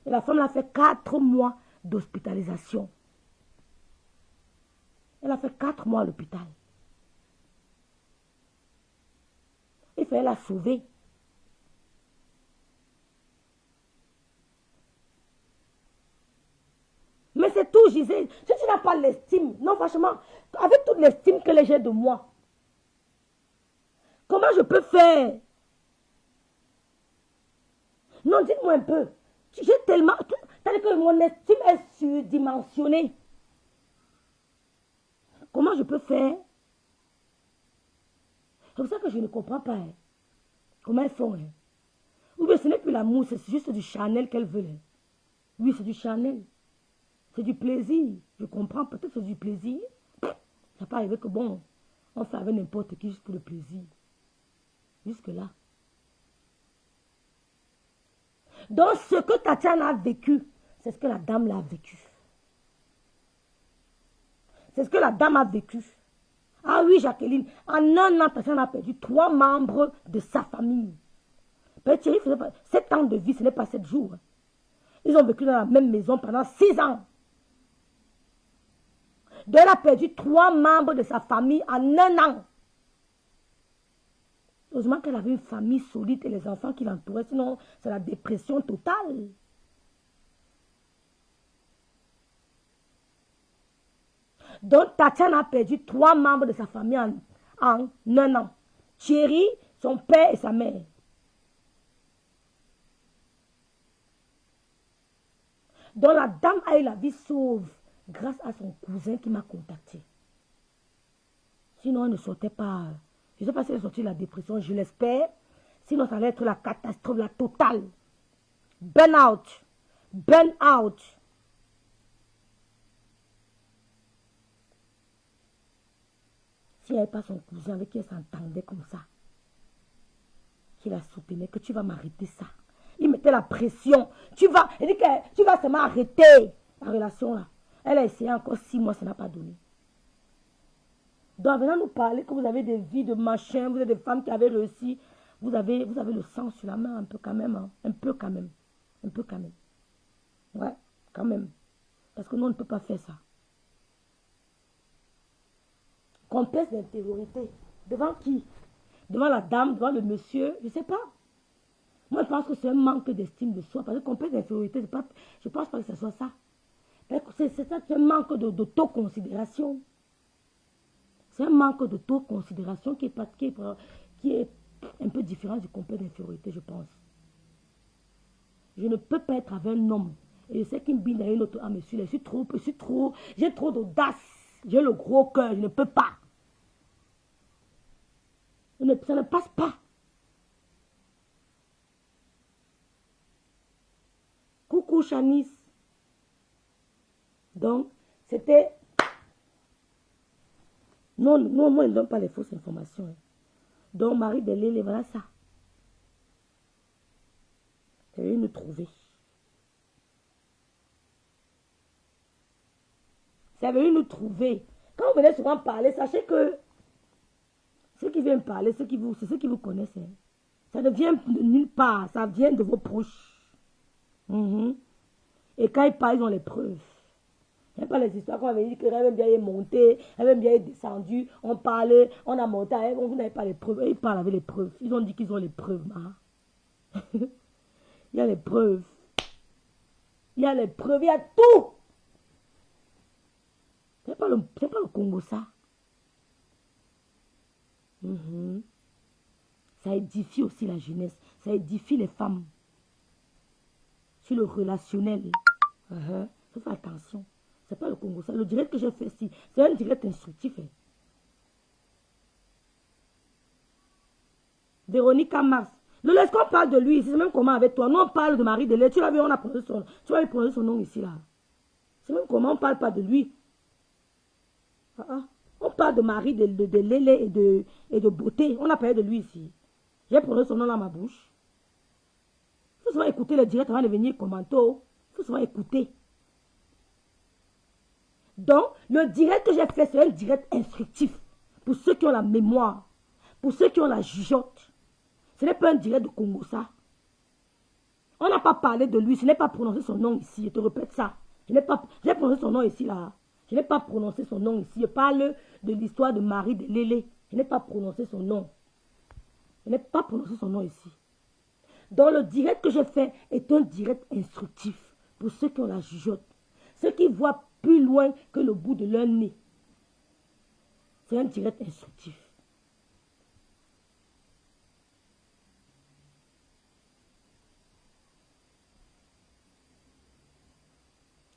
S1: Et la femme l'a fait 4 mois d'hospitalisation. Elle a fait 4 mois à l'hôpital. Il fallait la sauver. Mais c'est tout, Gisèle. Si tu n'as pas l'estime, non, franchement, avec toute l'estime que j'ai de moi, comment je peux faire? Non, dites-moi un peu. J'ai tellement... C'est-à-dire que mon estime est surdimensionnée. Comment je peux faire? C'est pour ça que je ne comprends pas. Hein. Comment elles font. Hein. Ou bien ce n'est plus l'amour, c'est juste du Chanel qu'elles veulent. Hein. Oui, c'est du Chanel. C'est du plaisir. Je comprends, peut-être que c'est du plaisir. Ça n'a pas arrivé que bon, on fait avec n'importe qui juste pour le plaisir. Jusque-là. Donc, ce que Tatiana a vécu, c'est ce que la dame l'a vécu. C'est ce que la dame a vécu. Ah oui, Jacqueline, en un an, Tatiana a perdu 3 membres de sa famille. Petit, 7 ans de vie, ce n'est pas 7 jours. Ils ont vécu dans la même maison pendant 6 ans. Donc, elle a perdu 3 membres de sa famille en un an. Heureusement qu'elle avait une famille solide et les enfants qui l'entouraient, sinon c'est la dépression totale. Donc, Tatiana a perdu 3 membres de sa famille en un an. Thierry, son père et sa mère. Donc, la dame a eu la vie sauve grâce à son cousin qui m'a contacté. Sinon, elle ne sortait pas. Je ne sais pas si elle est sortie de la dépression, je l'espère. Sinon, ça allait être la catastrophe, la totale. Burn out. Burn out. Si elle n'avait pas son cousin avec qui elle s'entendait comme ça, qui la soutenait, que tu vas m'arrêter ça. Il mettait la pression. Il dit que tu vas seulement arrêter la relation là. Elle a essayé encore 6 mois, ça n'a pas donné. Donc, venant nous parler que vous avez des vies de machin, vous êtes des femmes qui avaient réussi, vous avez le sang sur la main un peu quand même. Hein? Un peu quand même. Un peu quand même. Ouais, quand même. Parce que nous, on ne peut pas faire ça. Complexe d'infériorité. Devant qui? Devant la dame, devant le monsieur, je ne sais pas. Moi, je pense que c'est un manque d'estime de soi. Parce que complexe d'infériorité, je ne pense pas que ce soit ça. C'est un manque d'autoconsidération. C'est un manque d'autoconsidération qui est un peu différent du complexe d'infériorité, je pense. Je ne peux pas être avec un homme. Et je sais qu'il me bine à une autre âme. J'ai trop d'audace. J'ai le gros cœur, je ne peux pas. Ça ne passe pas. Coucou Chanice. Donc, c'était... Non, moi, ils ne donnent pas les fausses informations. Donc, Marie de Lélé, voilà ça. C'est venu nous trouver. C'est venu nous trouver. Quand vous venez souvent parler, sachez que ceux qui viennent parler, c'est ceux qui vous connaissent. Hein. Ça ne vient de nulle part. Ça vient de vos proches. Et quand ils parlent, ils ont les preuves. Il n'y a pas les histoires qu'on avait dit qu'elle aime bien y monter, elle aime bien y descendu. On parlait, on a monté, vous n'avez pas les preuves. Ils parlent avec les preuves. Ils ont dit qu'ils ont les preuves. Il y a les preuves. Il y a les preuves, il y a tout. C'est pas le Congo, ça. Ça édifie aussi la jeunesse. Ça édifie les femmes. Sur le relationnel. Faut faire attention. C'est pas le Congo, ça. Le direct que j'ai fait ici, c'est un direct instructif. Hein. Véronique Mars. Est-ce qu'on parle de lui? C'est même comment avec toi? Nous, on parle de Marie de Lélé. Tu l'as vu, on a prononcé son nom. Tu vas lui prononcer son nom ici, là. C'est même comment on parle pas de lui. On parle de Marie de Lélé et de beauté. On a parlé de lui ici. J'ai prononcé son nom dans ma bouche. Il faut souvent écouter le direct avant de venir commenter. Il faut souvent écouter. Donc, le direct que j'ai fait, c'est un direct instructif. Pour ceux qui ont la mémoire. Pour ceux qui ont la jugeote. Ce n'est pas un direct de Congo, ça. On n'a pas parlé de lui. Je n'ai pas prononcé son nom ici. Je te répète ça. J'ai prononcé son nom ici, là. Je n'ai pas prononcé son nom ici. Je parle de l'histoire de Marie de Lélé. Je n'ai pas prononcé son nom. Je n'ai pas prononcé son nom ici. Donc, le direct que j'ai fait est un direct instructif. Pour ceux qui ont la jugeote. Ceux qui voient plus loin que le bout de leur nez. C'est un direct instructif.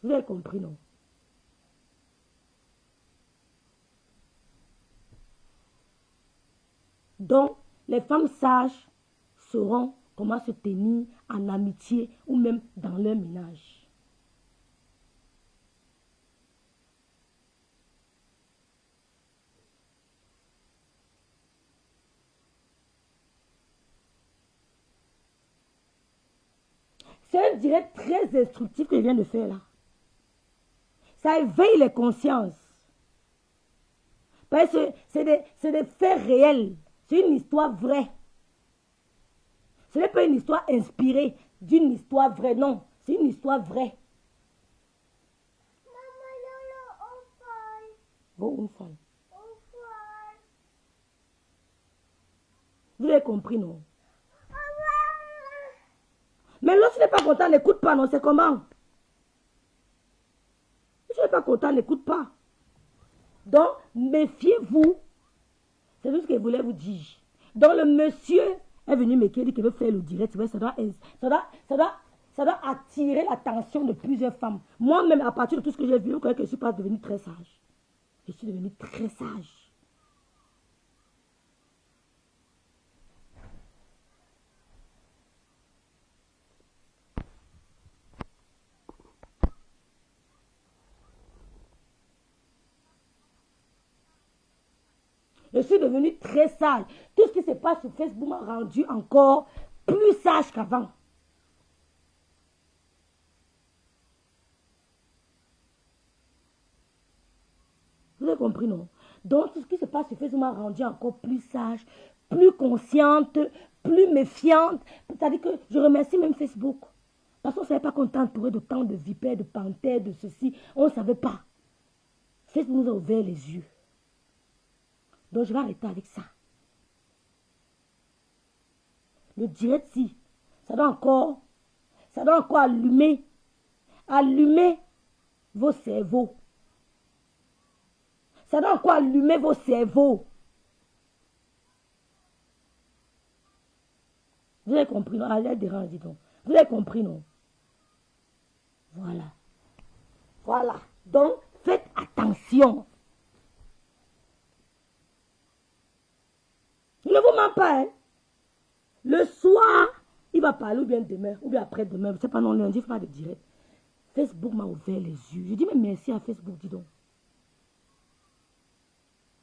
S1: Vous avez compris, non? Donc, les femmes sages sauront comment se tenir en amitié ou même dans leur ménage. C'est un direct très instructif que je viens de faire là. Ça éveille les consciences. Parce que c'est des faits réels. C'est une histoire vraie. Ce n'est pas une histoire inspirée d'une histoire vraie, non. C'est une histoire vraie. Oh, une femme. Vous avez compris, non? Mais lorsque tu n'es pas content, n'écoute pas, non, c'est comment? Si tu n'es pas content, n'écoute pas. Donc, méfiez-vous. C'est tout ce que je voulais vous dire. Donc, le monsieur est venu m'écrire, dit qu'il veut faire le direct. Ça doit attirer l'attention de plusieurs femmes. Moi-même, à partir de tout ce que j'ai vu, vous croyez que je ne suis pas devenue très sage. Je suis devenue très sage. Je suis devenue très sage. Tout ce qui se passe sur Facebook m'a rendu encore plus sage qu'avant. Vous avez compris, non? Donc, tout ce qui se passe sur Facebook m'a rendu encore plus sage, plus consciente, plus méfiante. C'est-à-dire que je remercie même Facebook. Parce qu'on ne savait pas qu'on était entouré de tant de vipères, de panthères, de ceci. On ne savait pas. Facebook nous a ouvert les yeux. Donc, je vais arrêter avec ça. Le direct, si, ça doit encore allumer vos cerveaux. Ça doit encore allumer vos cerveaux. Vous avez compris, non? Allez, dérange, dis donc. Vous avez compris, non? Voilà. Voilà. Donc, faites attention. Il ne vous ment pas, hein? Le soir, il va parler, ou bien demain, ou bien après-demain. Je ne sais pas, non, lundi, il ne faut pas de direct. Facebook m'a ouvert les yeux. Je dis, mais merci à Facebook, dis donc.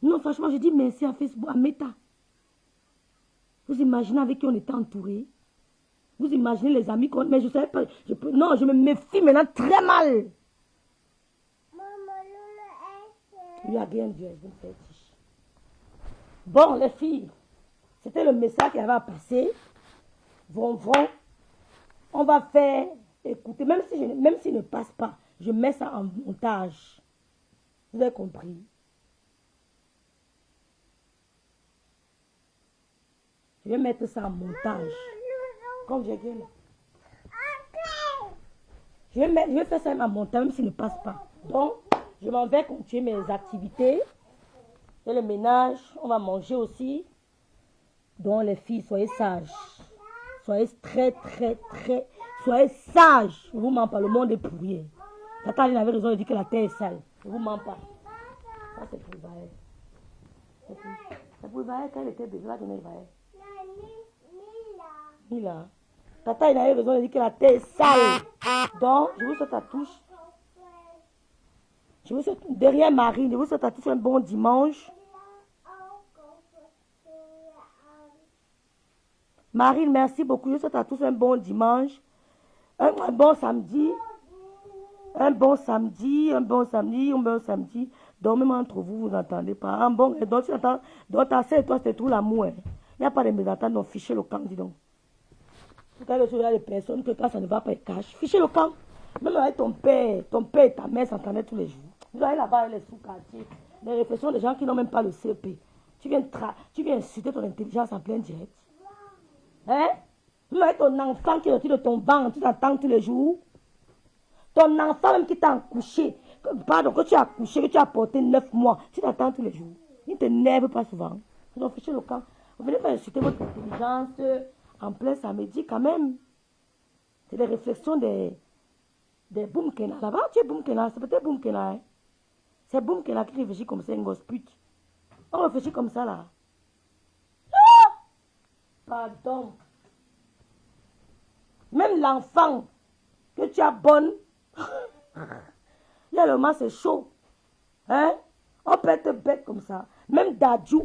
S1: Non, franchement, je dis merci à Facebook, à Meta. Vous imaginez avec qui on était entouré? Vous imaginez les amis qu'on... Mais je ne savais pas... Non, je me méfie maintenant très mal. Il n'y a rien Dieu, je me fais tiche. Bon, les filles, c'était le message qu'il y avait à passer. On va faire... Écoutez, même s'il ne passe pas, je mets ça en montage. Vous avez compris? Je vais mettre ça en montage. Comme j'ai dit. Je vais faire ça en montage, même s'il ne passe pas. Donc, je m'en vais continuer mes activités. Et le ménage, on va manger aussi. Donc, les filles, soyez sages. Soyez soyez sages. Je ne vous mens pas, le monde est pourri. Tata Aline avait raison de dire que la terre est sale. Je ne vous mens pas. Ça, c'est pour Vaël. C'est pour Vaël, quand elle était bébé, elle va donner Vaël. Mila. Tata, il avait raison de dire que la terre est sale. Donc, je vous souhaite à tous. Je vous souhaite, derrière Marine, je vous souhaite à tous un bon dimanche. Marine, merci beaucoup. Je vous souhaite à tous un bon dimanche. Un bon samedi. Un bon samedi. Donc, même entre vous, vous n'entendez pas. Un bon, donc, tu entends, donc, ta sœur et toi, c'est tout l'amour. Il n'y a pas de mésentente, donc, fichez le camp, dis donc. Quand il y a des personnes que quand ça ne va pas, ils cachent. Fichez le camp. Même avec ton père et ta mère s'entendaient tous les jours. Vous allez là-bas, les sous-quartiers, les réflexions des gens qui n'ont même pas le CP. Tu viens insulter ton intelligence en plein direct. Hein? Même avec ton enfant qui est sorti de ton banc, tu t'entends tous les jours. Ton enfant même qui t'a accouché, pardon, que tu as accouché, que tu as porté 9 mois, tu t'entends tous les jours. Il ne t'énerve pas souvent. Donc, fichez le camp. Vous venez pas insulter votre intelligence en plein samedi quand même. C'est des réflexions des Boumkena. Là-bas, tu es Boumkena. C'est peut-être Boumkena. Hein? C'est Boumkena qui réfléchit comme ça, une gosse pute. On réfléchit comme ça, là. Pardon. Même l'enfant que tu as bonne, réellement c'est chaud. Hein? On peut être bête comme ça. Même Dadju,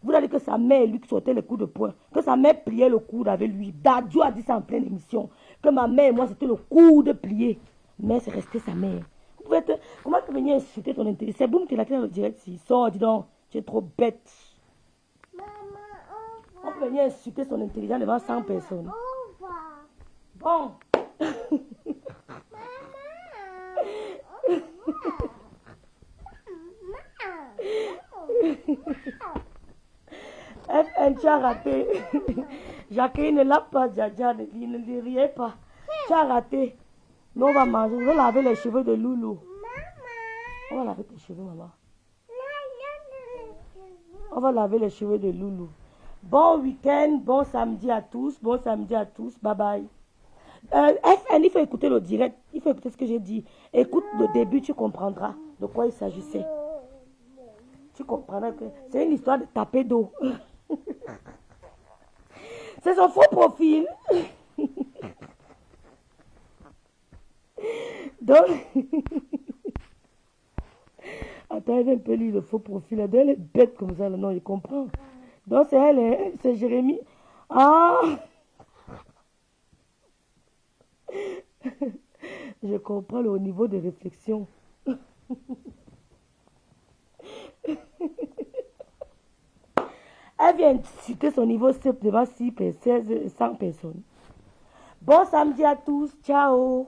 S1: vous avez dit que sa mère lui sautait les coups de poing, que sa mère pliait le coude avec lui. Dadju a dit ça en pleine émission, que ma mère et moi c'était le coude plié. Mais c'est resté sa mère. Vous pouvez être, comment tu peux venir insulter ton intelligence? C'est boum qui l'a créé le direct. Si sort, dis donc, tu es trop bête.
S2: Maman,
S1: On peut venir insulter son intelligence devant 100 personnes. Bon. FN, tu as raté. Jacqueline ne l'a pas, Djadja, ne lui riez pas. Tu as raté. Nous, on va manger. Je vais laver les cheveux de Loulou. On va laver tes cheveux, maman. On va laver les cheveux de Loulou. Bon week-end, bon samedi à tous. Bon samedi à tous. Bye bye. FN, il faut écouter le direct. Il faut écouter ce que j'ai dit. Écoute le début, tu comprendras de quoi il s'agissait. Tu comprendras que c'est une histoire de taper d'eau. C'est son faux profil. Donc, attends, elle un peu lire le faux profil. Elle est bête comme ça. Non, il comprend. Donc, c'est elle, c'est Jérémy. Ah! Je comprends le niveau de réflexion. Elle vient citer son niveau CEP devant 100 personnes. Bon samedi à tous. Ciao.